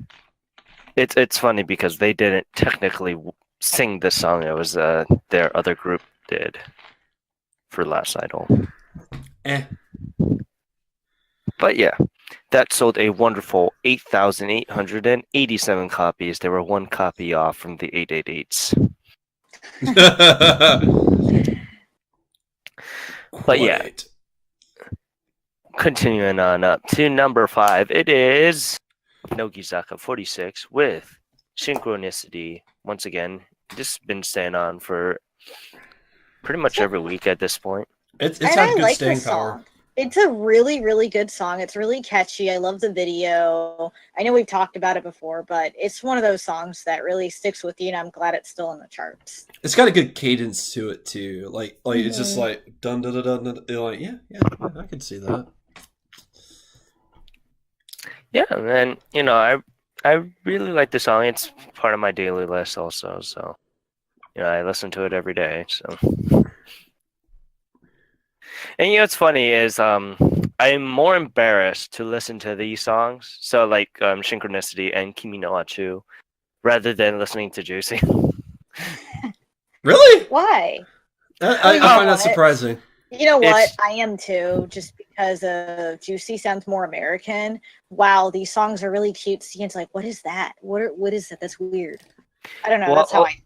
it's funny because they didn't technically sing the song. It was their other group did for Last Idol. But yeah, that sold a wonderful 8,887 copies. They were one copy off from the 888s. But yeah, continuing on up to number 5, it is Nogizaka 46 with Synchronicity. Once again, this has been staying on for pretty much every week at this point. It's had good staying power. It's a really, really good song. It's really catchy. I love the video. I know we've talked about it before, but it's one of those songs that really sticks with you, and I'm glad it's still in the charts. It's got a good cadence to it too. Like it's just Mhm. like dun dun dun dun. Dun. You're like I can see that. Yeah, and I really like the song. It's part of my daily list also, so I listen to it every day. So, and what's funny is I'm more embarrassed to listen to these songs, so like Synchronicity and Kimi no Achu, rather than listening to Juicy. Really? Why? I find that surprising. You know what? It's- I am too, just because Juicy sounds more American. Wow, these songs are really cutesy. It's like, what is that? What is that? That's weird. I don't know. That's how I.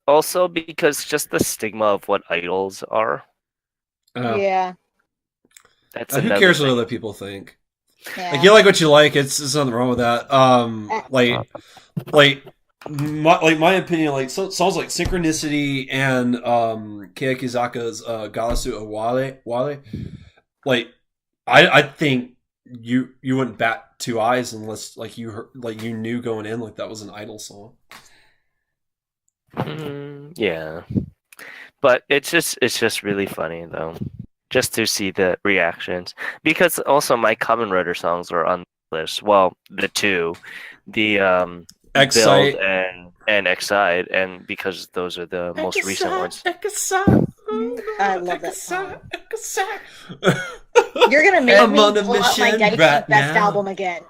Also because just the stigma of what idols are. Yeah. That's Who another cares what thing. other people think? Yeah. Like you like what you like. It's nothing wrong with that. My opinion, like songs like Synchronicity and Keikizaka's Galasu Awale, like I think you wouldn't bat two eyes unless like you heard, like you knew going in like that was an idol song. Yeah, but it's just really funny though, just to see the reactions, because also my Kamen Rider songs are on the list. Well, the two, the Build Excite. and Excite, and because those are the most recent ones. I love that song. You're gonna make I'm me on a pull out my mission Daichi right Best now. album again.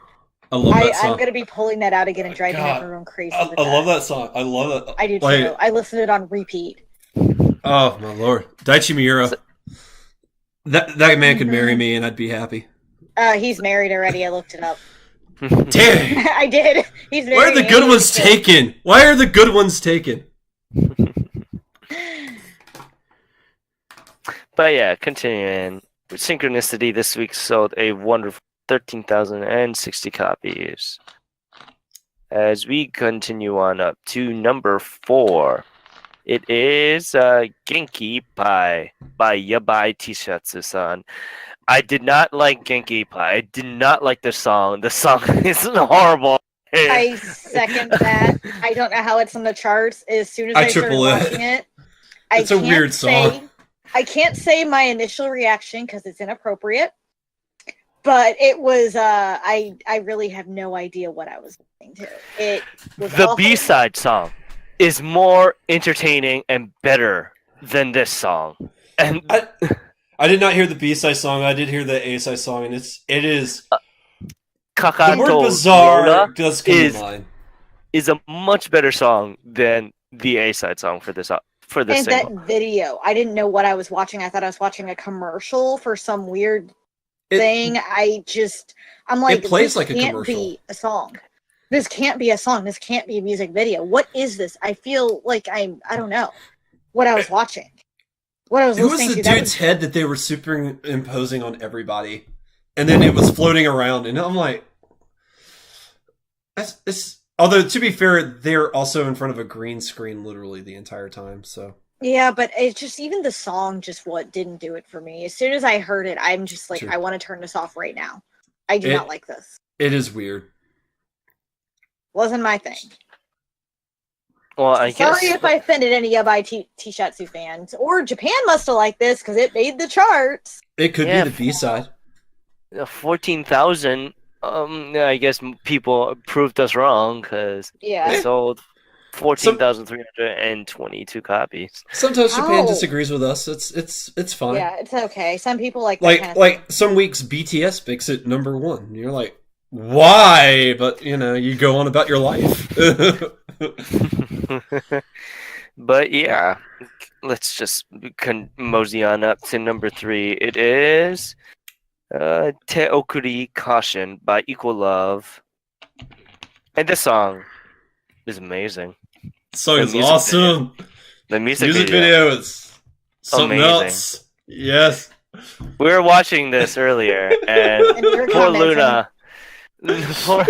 I love that song. I'm gonna be pulling that out again and driving God. everyone crazy. I with love that song. I love that. I do too. Like, I listened to it on repeat. oh my lord, Daichi Miura. That man could marry me and I'd be happy. He's married already. I looked it up. Dang! I did. He's married. Why are the good ones taken? Why are the good ones taken? But yeah, continuing. Synchronicity this week sold a wonderful 13,060 copies. As we continue on up to number 4, it is Genki Pai by Yabai Tishatsu-san. I did not like Genki Pai. I did not like the song. The song is horrible. I second that. I don't know how it's on the charts. As soon as I started triple it. watching it, It's a weird song. I can't say my initial reaction because it's inappropriate. But it was. I really have no idea what I was listening to. It was The awful. B-side song is more entertaining and better than this song. And I did not hear the B-side song. I did hear the A-side song, and it is the Kakato word bizarre Yoda does come to mind. is a much better song than the A-side song for this And single. that video, I didn't know what I was watching. I thought I was watching a commercial for some weird thing. I'm like, it plays this like a can't commercial. be a song. This can't be a song. This can't be a music video. What is this? I feel like I don't know what I was watching. What I was It was listening the to. dude's head that they were superimposing on everybody, and then it was floating around, and I'm like, it's. Although to be fair, they're also in front of a green screen literally the entire time. So Yeah, but it's just even the song just what didn't do it for me. As soon as I heard it, I'm just like, True. I want to turn this off right now. I do not like this. it is weird. Wasn't my thing. Well, I guess Sorry if I offended any Yabai Tishatsu fans. Or Japan must have liked this because it made the charts. It could Yeah, be the B-side. 14,000. I guess people proved us wrong because Yeah. it sold 14,322 copies. Sometimes Japan Ow. disagrees with us. It's fine. Yeah, it's okay. Some people like that kind of thing. Like some weeks BTS makes it number 1. And you're like, why? But you go on about your life. But yeah, let's just mosey on up to number 3. It is Te Okuri Caution by Equal Love. And this song is amazing. The song The is music awesome. The music Video is something Amazing. else. Yes. We were watching this earlier, and And we were poor commenting. Luna. Poor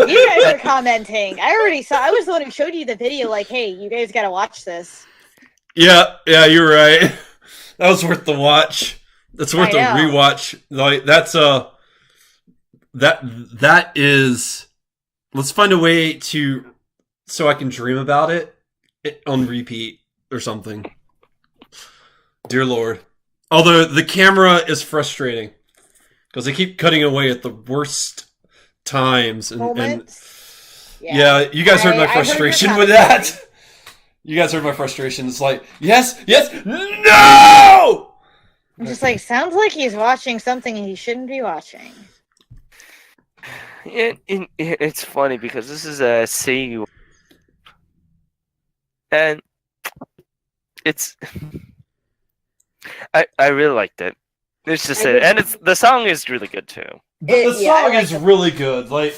You guys are commenting. I already saw. I was the one who showed you the video. Like, hey, you guys got to watch this. Yeah, you're right. That was worth the watch. That's worth I a know. rewatch. Like that is. Let's find a way to so I can dream about it on repeat or something. Dear Lord. Although the camera is frustrating because they keep cutting away at the worst times, and Moments. yeah, you guys heard my I heard your frustration with commentary. that. You guys heard my frustration. It's like, yes, no. I'm just like, sounds like he's watching something he shouldn't be watching. It's funny because this is a Seiyu, and it's I really liked it. It's just I it, did and too. the song is really good too. The Yeah, I song like is it. really good. Like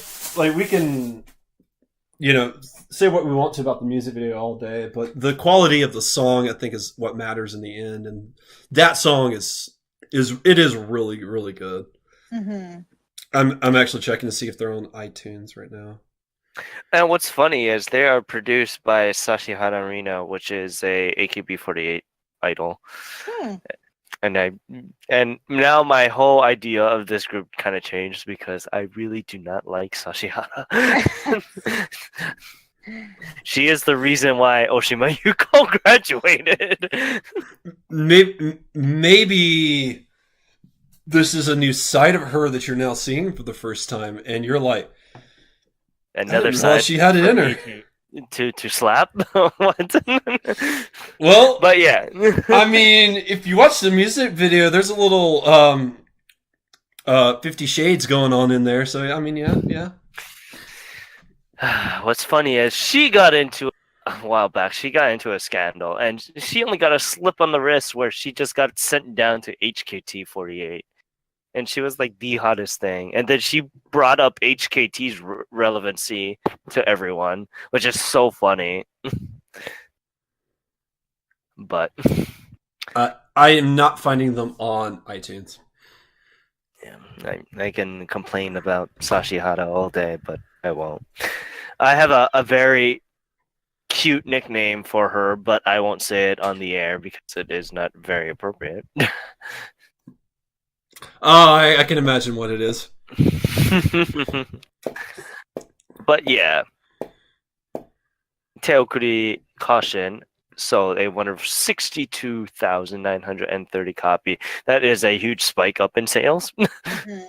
we can, say what we want to about the music video all day, but the quality of the song, I think, is what matters in the end. And that song is really really good. Mm-hmm. I'm actually checking to see if they're on iTunes right now. And what's funny is they are produced by Sashihara Rina, which is a AKB48 idol. Hmm. And now my whole idea of this group kind of changed because I really do not like Sashihara. She is the reason why Oshima Yuko graduated. Maybe this is a new side of her that you're now seeing for the first time, and you're like, Another well, side she had it for in me her. to slap. What? Well, But yeah. I mean, if you watch the music video, there's a little 50 Shades going on in there. So I mean, yeah. What's funny is she got into a while back. She got into a scandal, and she only got a slip on the wrist where she just got sent down to HKT48, and she was like the hottest thing. And then she brought up HKT's relevancy to everyone, which is so funny. But I am not finding them on iTunes. yeah, I can complain about Sashihara all day, but I won't. I have a very cute nickname for her, but I won't say it on the air because it is not very appropriate. Oh, I can imagine what it is. But yeah, Teokuri Caution sold a wonder of 62,930 copy. That is a huge spike up in sales. Mm-hmm.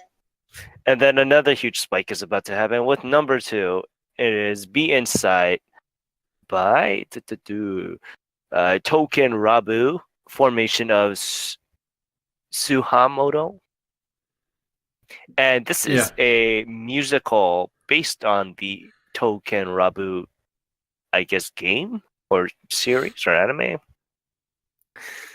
And then another huge spike is about to happen with number 2. It is Be Inside by Token Rabu, formation of Suhamoto. And this is a musical based on the Token Rabu, I guess, game or series or anime.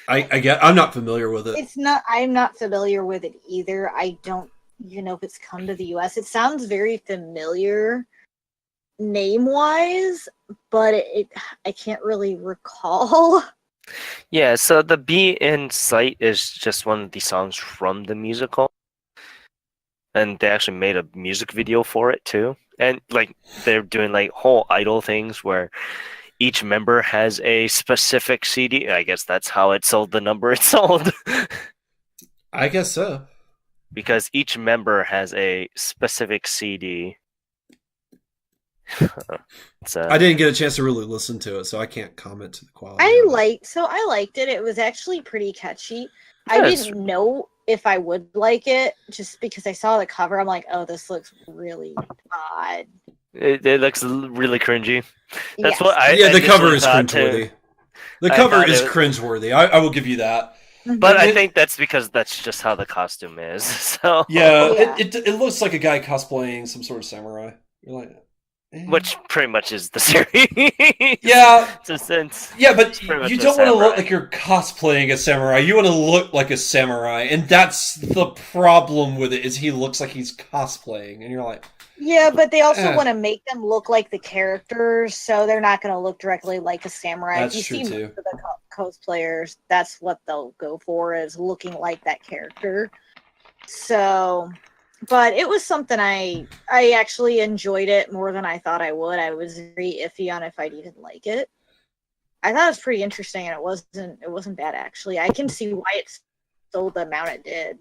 I'm not familiar with it. It's not. I'm not familiar with it either. I don't even know if it's come to the U.S. It sounds very familiar, name-wise, but I can't really recall. Yeah, so the Be in Sight is just one of the songs from the musical. And they actually made a music video for it too. And like they're doing like whole idol things where each member has a specific CD. I guess that's how it sold the number it sold. I guess so. Because each member has a specific CD. I didn't get a chance to really listen to it, so I can't comment to the quality. I liked it. It was actually pretty catchy. I didn't know if I would like it just because I saw the cover. I'm like, oh, this looks really odd. It looks really cringy. That's Yes. what I the cover initially is thought, cringeworthy. too. The I cover thought is it- cringeworthy. I will give you that. But I think that's because that's just how the costume is. So Yeah, Yeah. It looks like a guy cosplaying some sort of samurai. You're like, which pretty much is the series. yeah, It's a sense. yeah, but It's pretty much you a don't want to look samurai. like you're cosplaying a samurai. You want to look like a samurai, and that's the problem with it. Is he looks like he's cosplaying, and you're like, Yeah, but they also Eh. want to make them look like the characters, so they're not going to look directly like a samurai. That's if you true, see too. most of the cosplayers, that's what they'll go for, is looking like that character. So, but it was something I actually enjoyed it more than I thought I would. I was very iffy on if I'd even like it. I thought it was pretty interesting, and it wasn't bad actually. I can see why it's sold the amount it did.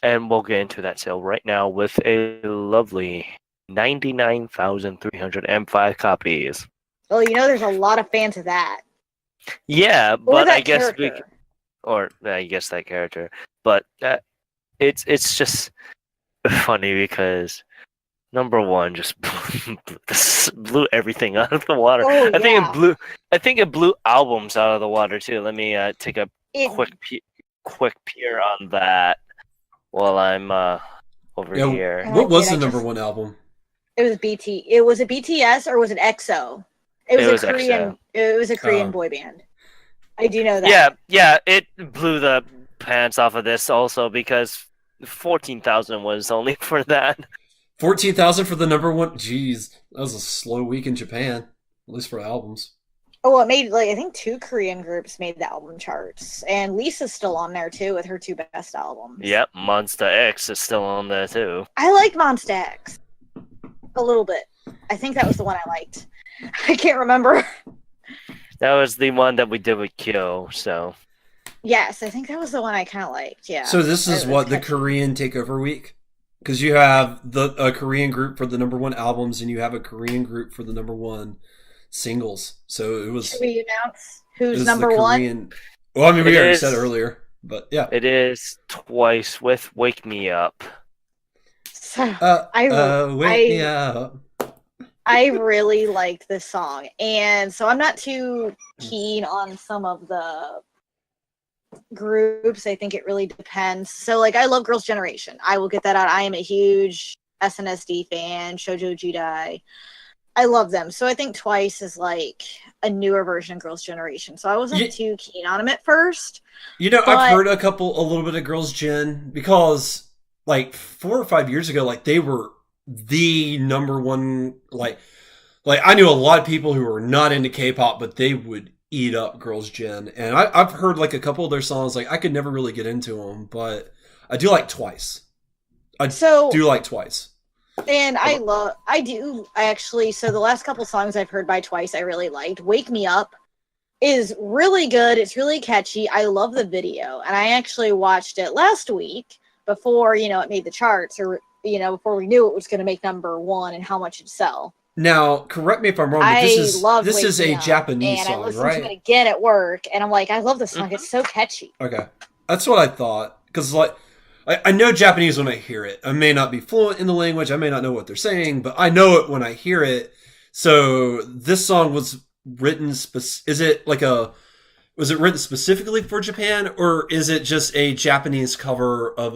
And we'll get into that sale right now with a lovely 99,305 copies. Well, there's a lot of fans of that. Yeah, Or but that I guess character. that character. But it's just funny because number one just blew everything out of the water. Oh, I think yeah. I think it blew albums out of the water too. Let me take a It, quick peer on that while I'm over Yeah, here. Oh, what was dude, the I number just- one album? it was BT. It was a BTS or was it EXO? It was It a was Korean. EXO. It was a Korean Oh. boy band. I do know that. Yeah, it blew the pants off of this also because 14,000 was only for that. 14,000 for the number one. Jeez, that was a slow week in Japan, at least for albums. Oh, it made I think 2 Korean groups made the album charts, and Lisa's still on there too with her 2 best albums. Yep, Monster X is still on there too. I like Monsta X a little bit. I think that was the one I liked. I can't remember. That was the one that we did with Kyo, so Yes, I think that was the one I kind of liked. Yeah. So this is It was what the catchy. Korean takeover week, because you have a Korean group for the number one albums, and you have a Korean group for the number one singles. So it was Should we announce it who's was number the one? Korean. Well, I mean, we It already is- said earlier, but yeah. it is Twice with Wake Me Up. So, Wake me up. I really liked this song, and so I'm not too keen on some of the groups. I think it really depends. So, I love Girls' Generation. I will get that out. I am a huge SNSD fan. Shoujo Jidai. I love them. So I think Twice is a newer version of Girls' Generation. So I wasn't Ye- too keen on them at first. I've But- heard a little bit of Girls' Gen, because 4 or 5 years ago, they were the number one. I knew a lot of people who were not into K-pop, but they would eat up Girls' Gen, and I've heard a couple of their songs. I could never really get into them, but I do like Twice. So Do like Twice. And I do actually. So the last couple songs I've heard by Twice, I really liked. Wake Me Up is really good. It's really catchy. I love the video. And I actually watched it last week before, it made the charts, or, before we knew it was going to make number one and how much it'd sell. Now, correct me if I'm wrong, but this is a Japanese and I song, listened right? to it again at work, and I'm like, I love this song. It's so catchy. Okay. That's what I thought. Because, I know Japanese when I hear it. I may not be fluent in the language. I may not know what they're saying, but I know it when I hear it. So, this song was written... was it written specifically for Japan, or is it just a Japanese cover of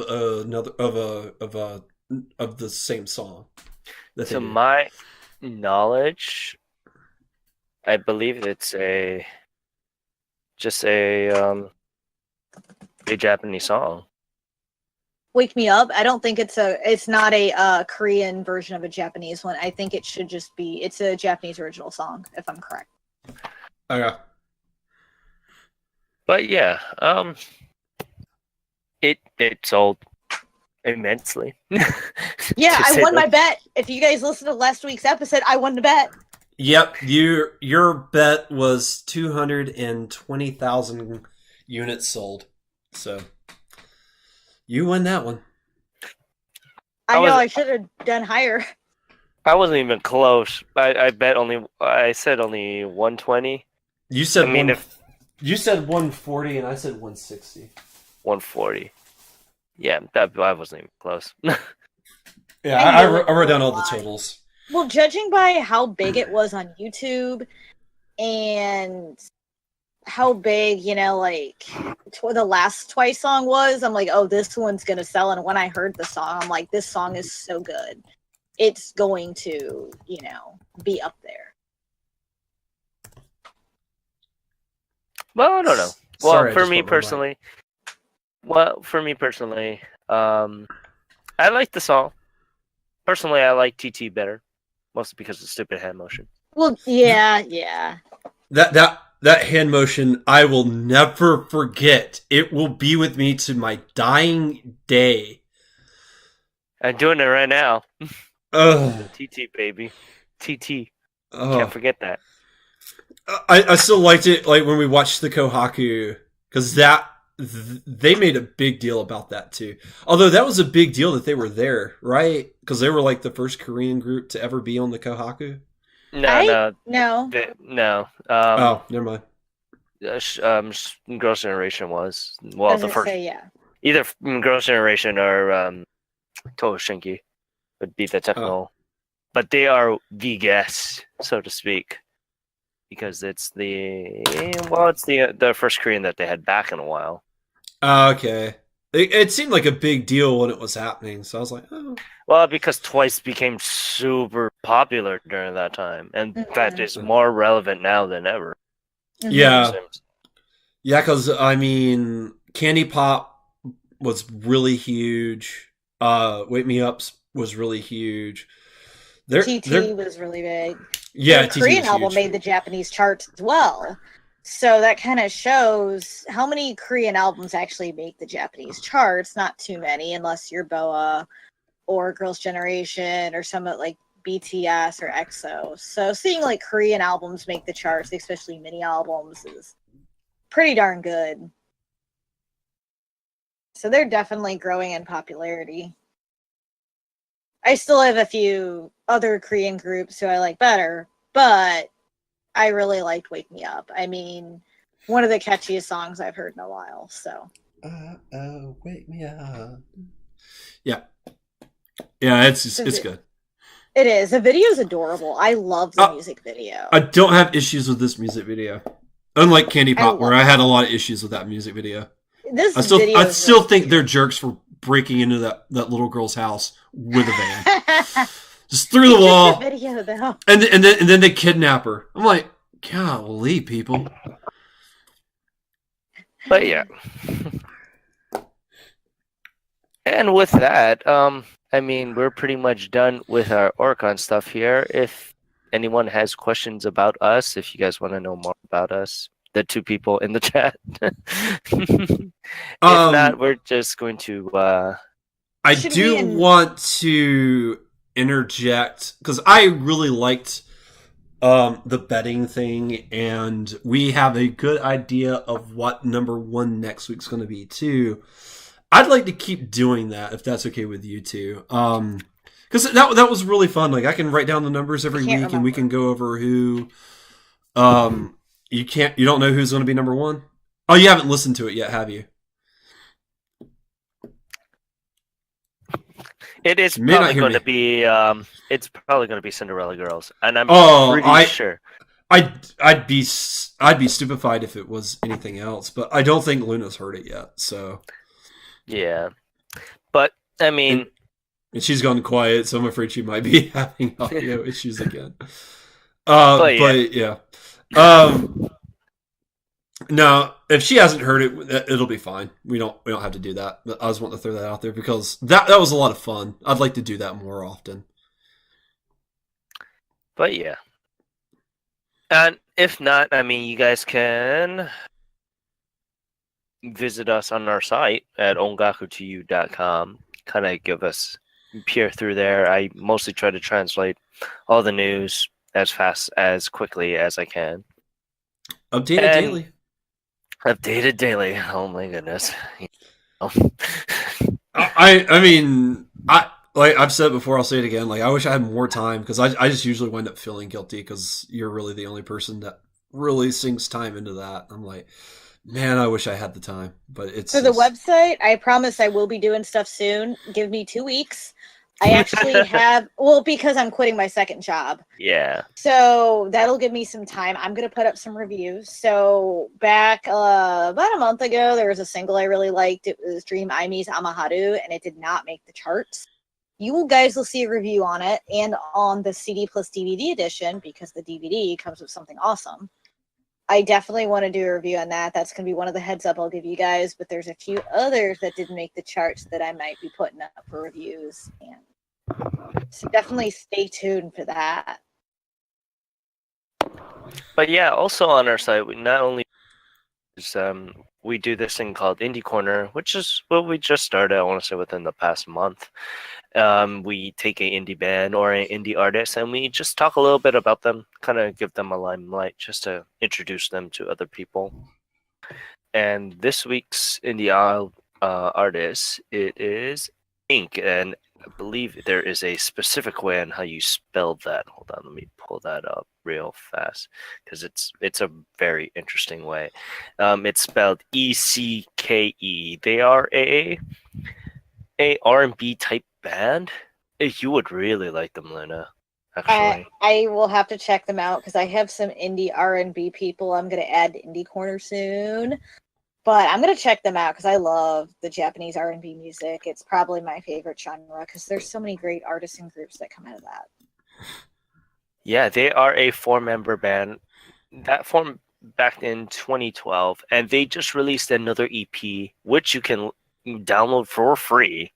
the same song? To my knowledge, I believe it's just a Japanese song. Wake Me Up. I don't think it's not a Korean version of a Japanese one. I think it should just be, it's a Japanese original song, if I'm correct. Okay. But yeah, it sold immensely. Yeah, To I say won the- my bet. If you guys listened to last week's episode, I won the bet. Yep, your bet was 220,000 units sold. So you win that one. I I know was- I should have done higher. I wasn't even close. I bet only. I said only 120. You said I mean, you said 140 and I said 160. 140. Yeah, I wasn't even close. Yeah, I I knew it wrote down all was the a lie. totals. Well, judging by how big it was on YouTube and how big, the last Twice song was, I'm like, oh, this one's going to sell. And when I heard the song, I'm like, this song is so good. It's going to, be up there. Well, I don't know. Well, Sorry, I for just me put my mic. personally, I like the song. Personally, I like TT better, mostly because of stupid hand motion. Well, yeah. That hand motion, I will never forget. It will be with me to my dying day. I'm doing it right now. Ugh. TT baby, TT. Ugh. Can't forget that. I still liked it when we watched the Kohaku, because that they made a big deal about that too. Although that was a big deal that they were there, right? Because they were like the first Korean group to ever be on the Kohaku. No. No. Oh, never mind. Girls' Generation was I well was the gonna first. say yeah. Either Girls' Generation or Tohoshinki would be the Oh. techno, but they are the guests, so to speak, because it's the first Korean that they had back in a while. Okay. It seemed like a big deal when it was happening, so I was like, oh. Well, because Twice became super popular during that time, and that is more relevant now than ever. Yeah. Yeah, because, I mean, Candy Pop was really huge. Wake Me Up was really huge. TT was really big. Yeah, the Korean album made the Japanese charts as well. So that kind of shows how many Korean albums actually make the Japanese charts. Not too many, unless you're BoA or Girls' Generation or some like BTS or EXO. So seeing like Korean albums make the charts, especially mini albums, is pretty darn good. So they're definitely growing in popularity. I still have a few other Korean groups who I like better, but I really liked Wake Me Up. I mean, one of the catchiest songs I've heard in a while. So, wake me up. Yeah, it's good. It is. The video is adorable. I love the music video. I don't have issues with this music video, unlike Candy Pop, where I had a lot of issues with that music video. I still think they're jerks for breaking into that little girl's house with a van. Just through the wall. Video, though. And then they kidnap her. I'm like, golly, people. But yeah. And with that, I mean, we're pretty much done with our Oricon stuff here. If anyone has questions about us, if you guys want to know more about us, the two people in the chat. If not, we're just going to. I do want to interject because I really liked the betting thing, and we have a good idea of what number one next week's going to be too. I'd like to keep doing that if that's okay with you two. Because that was really fun. Like I can write down the numbers every week, and we can go over who. You don't know who's going to be number one? Oh, you haven't listened to it yet, have you? It is probably going to be. It's probably going to be Cinderella Girls, and I'm pretty sure. I'd be stupefied if it was anything else, but I don't think Luna's heard it yet. So yeah, but I mean, and she's gone quiet, so I'm afraid she might be having audio issues again. But yeah. No, if she hasn't heard it, it'll be fine. We don't have to do that. But I just want to throw that out there because that was a lot of fun. I'd like to do that more often. But yeah. And if not, I mean, you guys can visit us on our site at ongaku2u.com. Kind of give us peer through there. I mostly try to translate all the news as quickly as I can. Updated daily. Oh my goodness. I mean, like I've said it before, I'll say it again. Like I wish I had more time because I just usually wind up feeling guilty because you're really the only person that really sinks time into that. I'm like, man, I wish I had the time, but it's the website. I promise I will be doing stuff soon. Give me 2 weeks. I actually have, because I'm quitting my second job. Yeah. So that'll give me some time. I'm going to put up some reviews. So back about a month ago, there was a single I really liked. It was Dream Aimee's Amaharu, and it did not make the charts. You guys will see a review on it and on the CD plus DVD edition because the DVD comes with something awesome. I definitely want to do a review on that. That's going to be one of the heads up I'll give you guys, but there's a few others that didn't make the charts that I might be putting up for reviews. And so definitely stay tuned for that. But yeah, also on our site, we not only we do this thing called Indie Corner, which is what we just started, I want to say, within the past month. We take an indie band or an indie artist and we just talk a little bit about them, kind of give them a limelight just to introduce them to other people. And this week's indie artist, it is Ink, and I believe there is a specific way on how you spell that. Hold on, let me pull that up real fast because it's a very interesting way. It's spelled ECKE. They are a R&B type band. You would really like them, Luna. Actually, I will have to check them out because I have some indie R&B people I'm going to add to Indie Corner soon. But I'm going to check them out because I love the Japanese R&B music. It's probably my favorite genre because there's so many great artists and groups that come out of that. yeah, they are a four-member band that formed back in 2012, and they just released another EP, which you can download for free,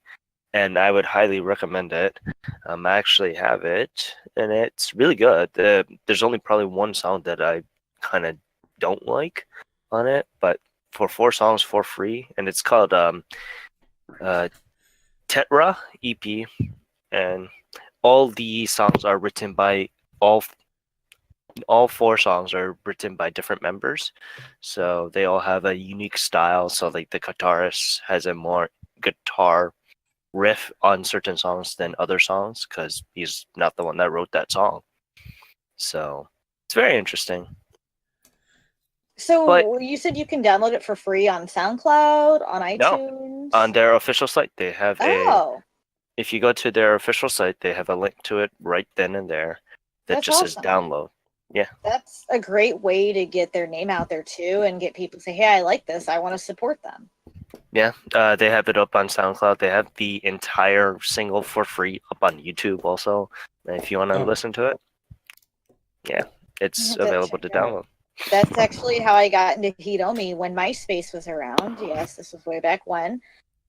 and I would highly recommend it. I actually have it, and it's really good. There's only probably one song that I kind of don't like on it, but for 4 songs for free, and it's called Tetra EP, and all the songs are written by all 4 songs are written by different members, so they all have a unique style. So like the guitarist has a more guitar riff on certain songs than other songs because he's not the one that wrote that song. So it's very interesting. So But you said you can download it for free on SoundCloud, on no, iTunes? on their official site, they have Oh, if you go to their official site, they have a link to it right then and there that that's just says awesome. download. Yeah. That's a great way to get their name out there too and get people to say, hey, I like this. I want to support them. Yeah, they have it up on SoundCloud. They have the entire single for free up on YouTube also. If you want to listen to it, yeah, it's available to download. That's actually how I got into Hitomi when MySpace was around. Yes, this was way back when.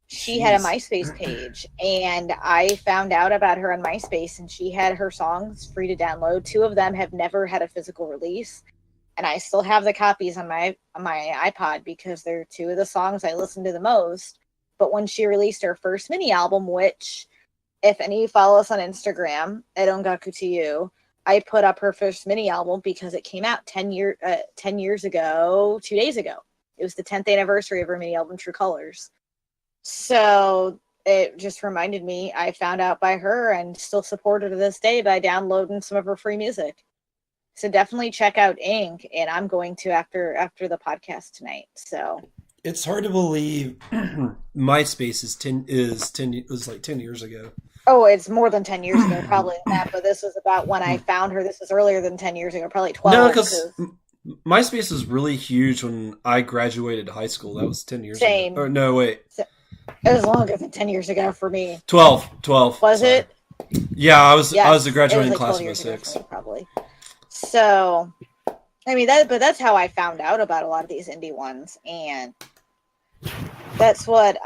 She had a MySpace page, and I found out about her on MySpace, and she had her songs free to download. 2 of them have never had a physical release, and I still have the copies on my iPod because they're 2 of the songs I listen to the most. But when she released her first mini album, which, if any of you follow us on Instagram at Ongaku to You, I put up her first mini album because it came out 10 years ago, 2 days ago. It was the 10th anniversary of her mini album, True Colors. So it just reminded me, I found out by her and still support her to this day by downloading some of her free music. So definitely check out Ink, and I'm going to after the podcast tonight. So it's hard to believe MySpace was like 10 years ago. Oh, it's more than 10 years ago, probably that. But this was about when I found her. This was earlier than 10 years ago, probably 12. No, because MySpace was really huge when I graduated high school. That was 10 years ago. Or, no, wait. It was longer than 10 years ago for me. 12. Was it? Yeah, I was a graduating class of 06. Probably. So, I mean, that's how I found out about a lot of these indie ones. And that's what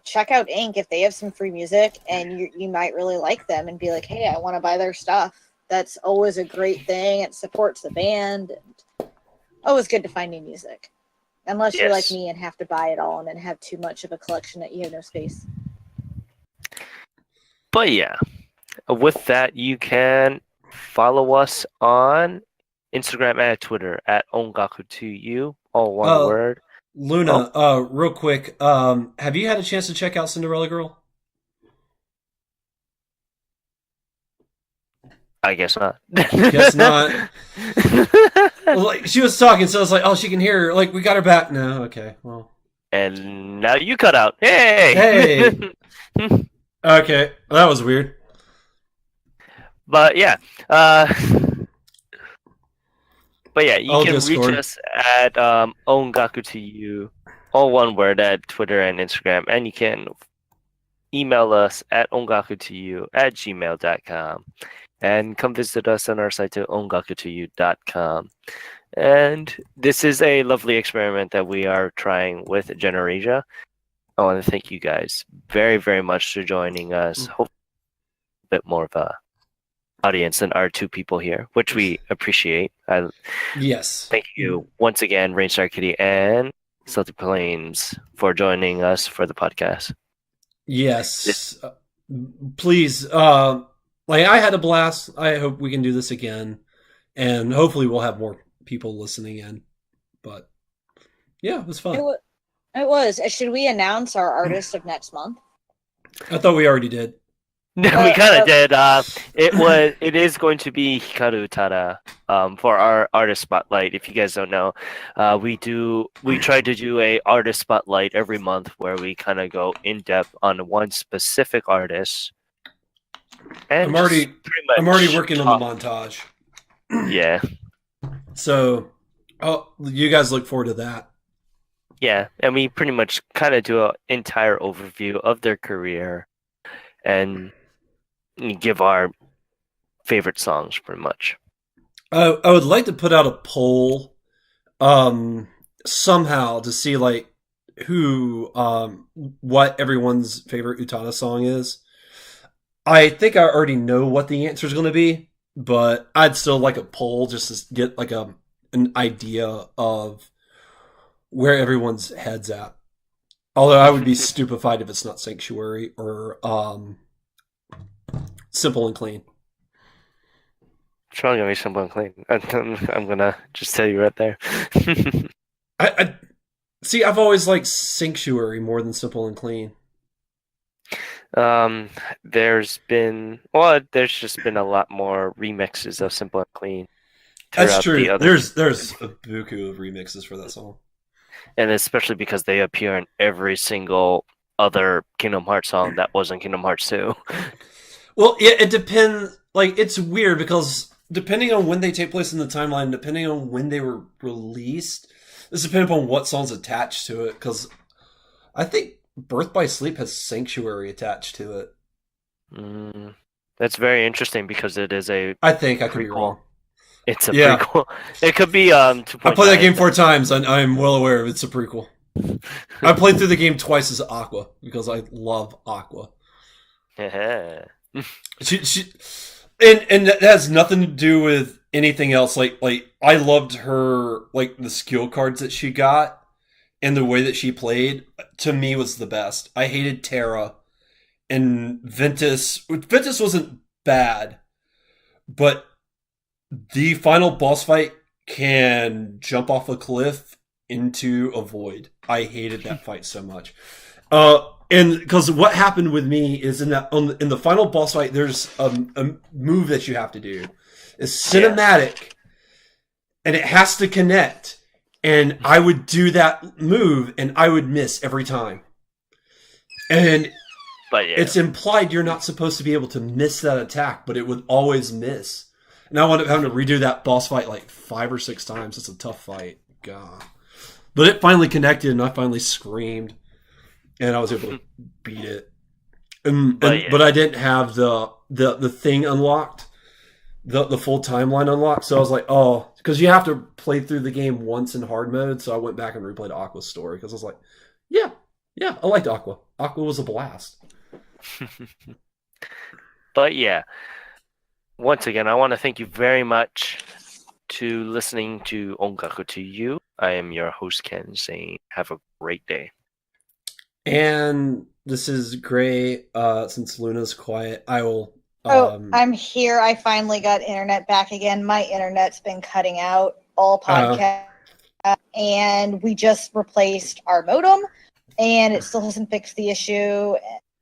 check out Ink if they have some free music and you might really like them and be like, hey, I want to buy their stuff. That's always a great thing. It supports the band. And always good to find new music. Unless you're like me and have to buy it all and then have too much of a collection that you have no space. But yeah, with that, you can follow us on Instagram and Twitter at ongaku2u, all one word. Luna, real quick, have you had a chance to check out Cinderella Girl? I guess not. Guess not. Like, she was talking, so I was like, oh, she can hear her. Like, we got her back. No, okay, well. And now you cut out. Hey! Hey! Okay, well, that was weird. But yeah. But yeah, you can reach us at ongaku2u, all one word, at Twitter and Instagram. And you can email us at ongaku2u@gmail.com. And come visit us on our site at ongaku2u.com. And this is a lovely experiment that we are trying with Generasia. I want to thank you guys very, very much for joining us. Hope a bit more of a audience than our 2 people here, which we appreciate. Yes. Thank you once again, Rainstar Kitty and Celtic Plains, for joining us for the podcast. Yes. Please, like, I had a blast. I hope we can do this again. And hopefully we'll have more people listening in. But Yeah, it was It, fun. w- it was. Should we announce our artist of next month? I thought we already did. We Uh, kind of uh, did. It is going to be Hikaru Utada for our artist spotlight. If you guys don't know, we try to do a artist spotlight every month where we kind of go in depth on one specific artist and I'm just already pretty I'm already much working on the talk. montage. Yeah, So, you guys look forward to that. yeah, and we pretty much kind of do an entire overview of their career and give our favorite songs, pretty much. I would like to put out a poll, somehow to see like who, what everyone's favorite Utana song is. I think I already know what the answer is going to be, but I'd still like a poll just to get like an idea of where everyone's heads at. Although I would be stupefied if it's not Sanctuary or Simple and Clean. It's probably gonna be simple and clean. I'm gonna just tell you right there. I see. I've always liked Sanctuary more than Simple and Clean. um, there's just been a lot more remixes of Simple and Clean That's throughout the true. other, There's a buku of remixes for that song. and especially because they appear in every single other Kingdom Hearts song that wasn't Kingdom Hearts 2. Well, yeah, it depends. Like, it's weird because depending on when they take place in the timeline, depending on when they were released, this depends upon what song's attached to it. Because I think Birth by Sleep has Sanctuary attached to it. That's very interesting because it is a I think I could be prequel. wrong. It's a Yeah. prequel. It could be I 2.9. played that game 4 times, and I'm well aware of it's a prequel. I played through the game twice as Aqua because I love Aqua. She and that has nothing to do with anything else. Like I loved her, like the skill cards that she got and the way that she played. To me, was the best. I hated Terra and Ventus. Ventus wasn't bad, but the final boss fight can jump off a cliff into a void. I hated that fight so much. And because what happened with me is in the final boss fight, there's a move that you have to do. It's cinematic, and it has to connect. And I would do that move, and I would miss every time. And But yeah, it's implied you're not supposed to be able to miss that attack, but it would always miss. And I wound up having to redo that boss fight like 5 or 6 times. It's a tough fight. God. But it finally connected, and I finally screamed. And I was able to beat it. But I didn't have the thing unlocked, the full timeline unlocked. So I was like, oh, because you have to play through the game once in hard mode. So I went back and replayed Aqua's story because I was like, yeah, I liked Aqua. Aqua was a blast. But yeah, once again, I want to thank you very much to listening to Ongaku to You. I am your host, Ken, saying have a great day. And this is Gray. Since Luna's quiet, I will. I'm here. I finally got internet back again. My internet's been cutting out all podcasts, and we just replaced our modem, and it still hasn't fixed the issue.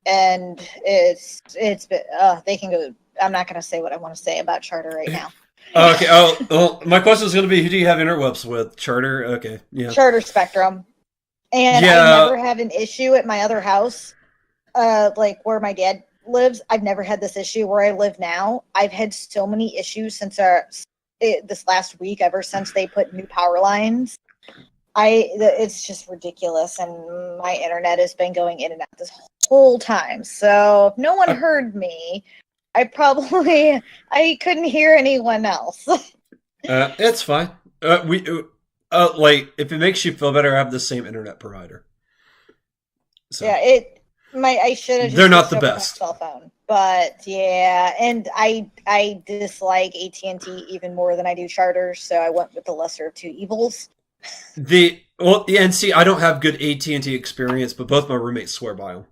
And it's been, they can go. I'm not going to say what I want to say about Charter right now. Okay. Oh, my question is going to be: who do you have interwebs with? Charter. Okay. Yeah. Charter Spectrum. And I never have an issue at my other house, like where my dad lives. I've never had this issue where I live now. I've had so many issues since this last week, ever since they put new power lines. It's just ridiculous, and my internet has been going in and out this whole time. So if no one heard me, I couldn't hear anyone else. It's fine. Like if it makes you feel better, I have the same internet provider. So. Yeah, I should have. They're not the best. My cell phone, but yeah, and I dislike AT&T even more than I do Charter, so I went with the lesser of two evils. And see, I don't have good AT&T experience, but both my roommates swear by them.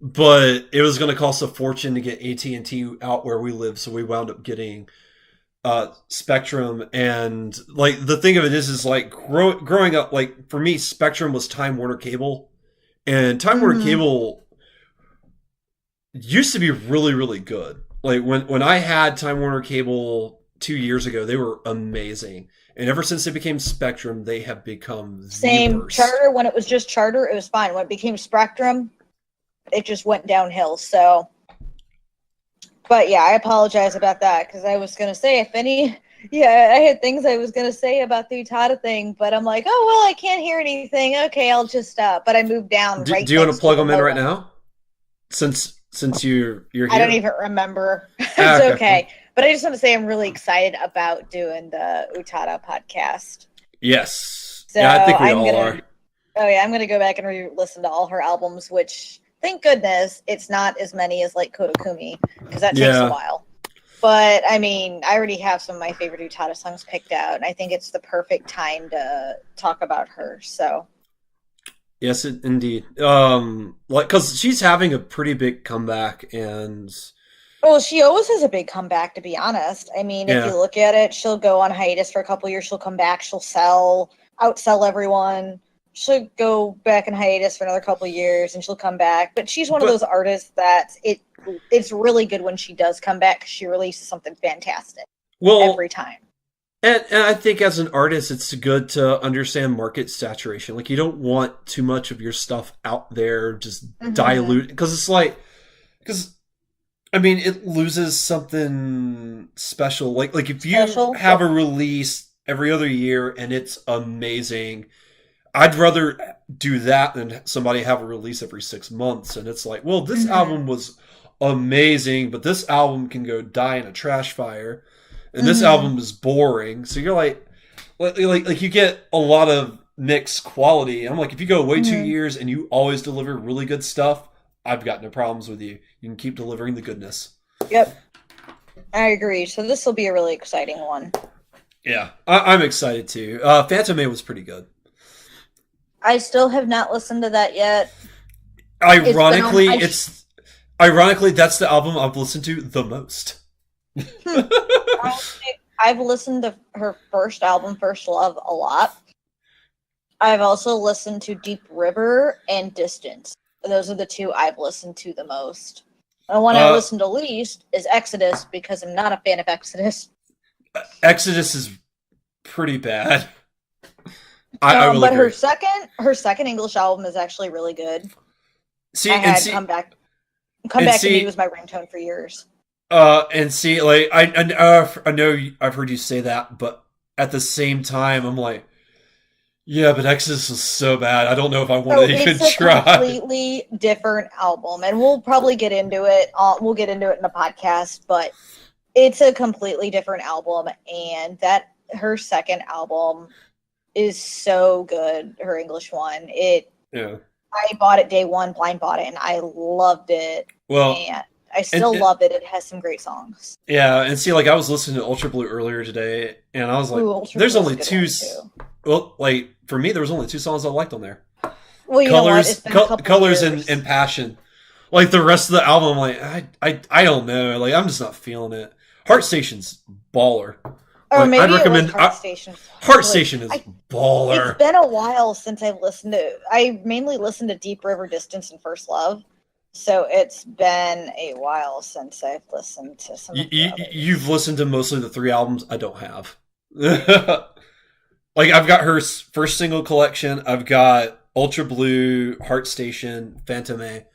But it was going to cost a fortune to get AT&T out where we live, so we wound up getting Spectrum, and like the thing of it is like growing up, like for me, Spectrum was Time Warner Cable, and Time Warner Mm-hmm. Cable used to be really really good. Like when I had Time Warner Cable 2 years ago, they were amazing, and ever since they became Spectrum, they have become the Same. worst. Charter, when it was just Charter, it was fine. When it became Spectrum, it just went downhill. So, but yeah, I apologize about that because I was gonna say I had things I was gonna say about the Utada thing, but I'm like, oh well, I can't hear anything. Okay, I'll just stop. But I moved down right Do you want to next to plug the them in right modem. now? Since you're I don't here. even remember. Ah, It's okay. okay. But I just want to say I'm really excited about doing the Utada podcast. Yes. So Yeah, I think we I'm all gonna are. Oh yeah, I'm gonna go back and re-listen to all her albums, which thank goodness it's not as many as like Kodokumi, because that takes a Yeah. while. But I mean, I already have some of my favorite Utada songs picked out, and I think it's the perfect time to talk about her. So Yes, indeed. Like, cause she's having a pretty big comeback, and well, she always has a big comeback, to be honest. I mean, if yeah, you look at it, she'll go on hiatus for a couple years, she'll come back, she'll outsell everyone. She'll go back in hiatus for another couple years, and she'll come back. But she's one of those but artists that it's really good when she does come back, 'cause she releases something fantastic every well, time. and I think as an artist, it's good to understand market saturation. Like, you don't want too much of your stuff out there just Mm-hmm. dilute, because it's like, because I mean, it loses something special. Like if you Special, have a yep. release every other year and it's amazing, I'd rather do that than somebody have a release every 6 months. And it's like, well, this Mm-hmm. album was amazing, but this album can go die in a trash fire, and this Mm-hmm. album is boring. So you're like you get a lot of mixed quality. I'm like, if you go away two Mm-hmm. years and you always deliver really good stuff, I've got no problems with you. You can keep delivering the goodness. Yep, I agree. So this will be a really exciting one. Yeah, I'm excited too. Phantom Man was pretty good. I still have not listened to that yet. It's been on. Ironically, that's the album I've listened to the most. Hmm, I've listened to her first album, First Love, a lot. I've also listened to Deep River and Distance. Those are the two I've listened to the most. The one I uh, listened to least is Exodus because I'm not a fan of Exodus. Exodus is pretty bad. I will But agree. her second English album is actually really good. See I and had see Come and Back to Me see was my ringtone for years. and see. Like I know I've heard you say that, but at the same time, I'm like, yeah, but Exodus was so bad. I don't know if I want So to even it's a try. completely different album, and we'll probably get into it. We'll get into it in the podcast, but it's a completely different album, and that her second album is so good. Her English one, Yeah. I bought it day one, blind bought it, and I loved it, Well, and I and, still love it. It has some great songs. yeah, and see, like I was listening to Ultra Blue earlier today, and I was like, Ooh, Ultra "There's Blue is a only good two." one too. Well, like for me, there was only two songs I liked on there: Well, you know what? It's been a couple Colors, and years. Passion. Like the rest of the album, I'm like, I don't know. Like I'm just not feeling it. Heart Station's baller. Or Like I'd maybe it was recommend. Heart Station. Heart Like, Station is baller. it's been a while since I've listened to. I mainly listened to Deep River, Distance, and First Love, so it's been a while since I've listened to some of her You've others. listened to mostly the three albums I don't have. Like I've got her first single collection. I've got Ultra Blue, Heart Station, Phantom A,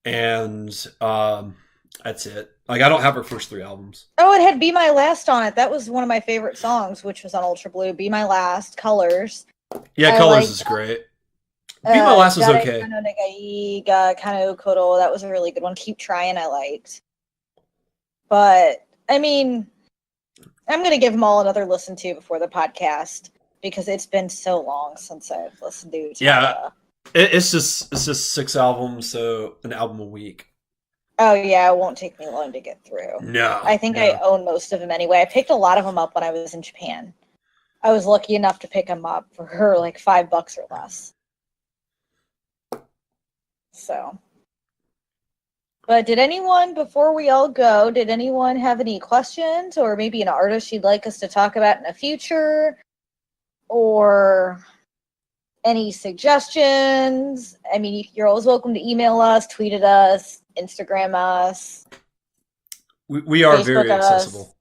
and that's it. Like I don't have her first three albums. Oh, it had "Be My Last" on it. That was one of my favorite songs, which was on Ultra Blue. "Be My Last," Colors. Yeah, I Colors like is great. Be My Last was Dare okay. Kano Negai ga Kano Kodo. That was a really good one. "Keep Trying" I liked. But I mean, I'm gonna give them all another listen to before the podcast because it's been so long since I've listened to Yeah, Utada. it's just six albums, so an album a week. Oh yeah, it won't take me long to get through. No, I think I no. own most of them anyway. I picked a lot of them up when I was in Japan. I was lucky enough to pick them up for like $5 or less. So But did anyone, before we all go, did anyone have any questions or maybe an artist you'd like us to talk about in the future? Or any suggestions? I mean, you're always welcome to email us, tweet at us, Instagram us, We are Facebook very us. accessible.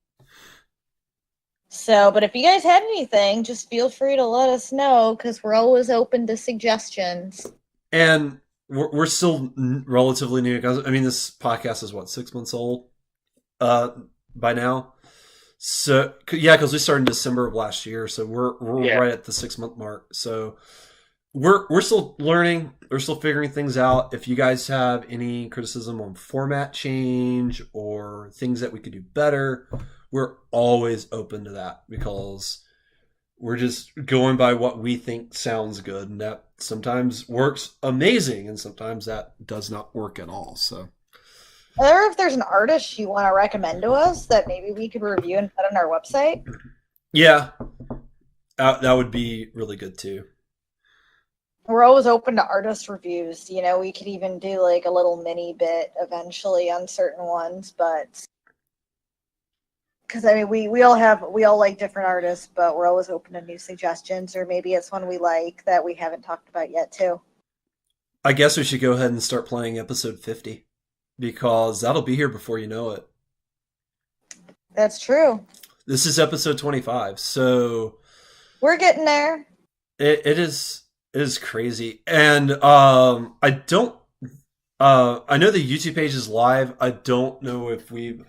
So, but if you guys had anything, just feel free to let us know because we're always open to suggestions. And we're still relatively new. I mean, this podcast is what, 6 months old by now. So yeah, because we started in December of last year, so we're right at the 6 month mark. So we're still learning. We're still figuring things out. If you guys have any criticism on format change or things that we could do better, we're always open to that because we're just going by what we think sounds good, and that sometimes works amazing, and sometimes that does not work at all. So, or if there's an artist you want to recommend to us that maybe we could review and put on our website. Yeah, that would be really good too. We're always open to artist reviews. You know, we could even do like a little mini bit eventually on certain ones, but because I mean, we all like different artists, but we're always open to new suggestions, or maybe it's one we like that we haven't talked about yet too. I guess we should go ahead and start playing episode 50 because that'll be here before you know it. That's true. This is episode 25, so we're getting there. It is crazy, and I don't. I know the YouTube page is live. I don't know if we've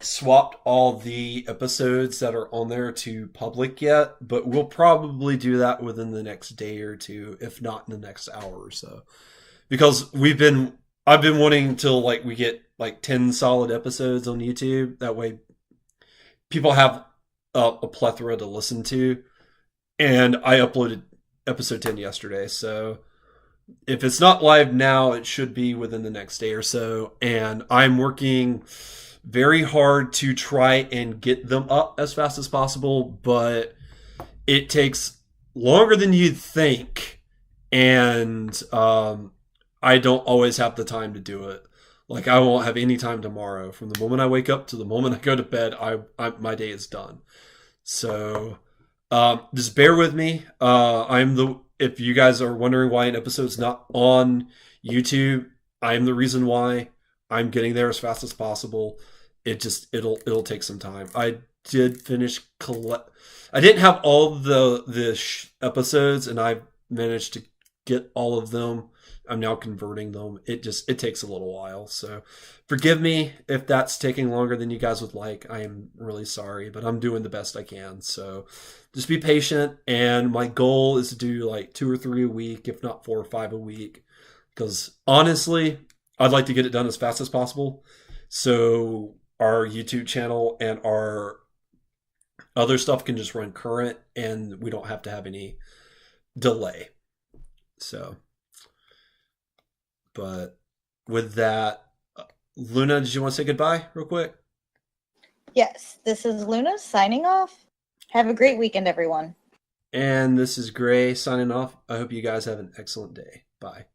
swapped all the episodes that are on there to public yet, but we'll probably do that within the next day or two, if not in the next hour or so. Because I've been wanting till like we get like 10 solid episodes on YouTube. That way people have a plethora to listen to. And I uploaded episode 10 yesterday, so if it's not live now, it should be within the next day or so. And I'm working very hard to try and get them up as fast as possible, but it takes longer than you'd think, and I don't always have the time to do it. Like, I won't have any time tomorrow. From the moment I wake up to the moment I go to bed, my day is done. So just bear with me. If you guys are wondering why an episode's not on YouTube, I'm the reason why. I'm getting there as fast as possible. It'll take some time. I did finish I didn't have all the episodes, and I managed to get all of them. I'm now converting them. It takes a little while, so forgive me if that's taking longer than you guys would like. I am really sorry, but I'm doing the best I can. So just be patient, and my goal is to do like 2 or 3 a week, if not 4 or 5 a week, because honestly, I'd like to get it done as fast as possible, so our YouTube channel and our other stuff can just run current, and we don't have to have any delay. So, but with that, Luna, did you want to say goodbye real quick? Yes, this is Luna signing off. Have a great weekend, everyone. And this is Gray signing off. I hope you guys have an excellent day. Bye.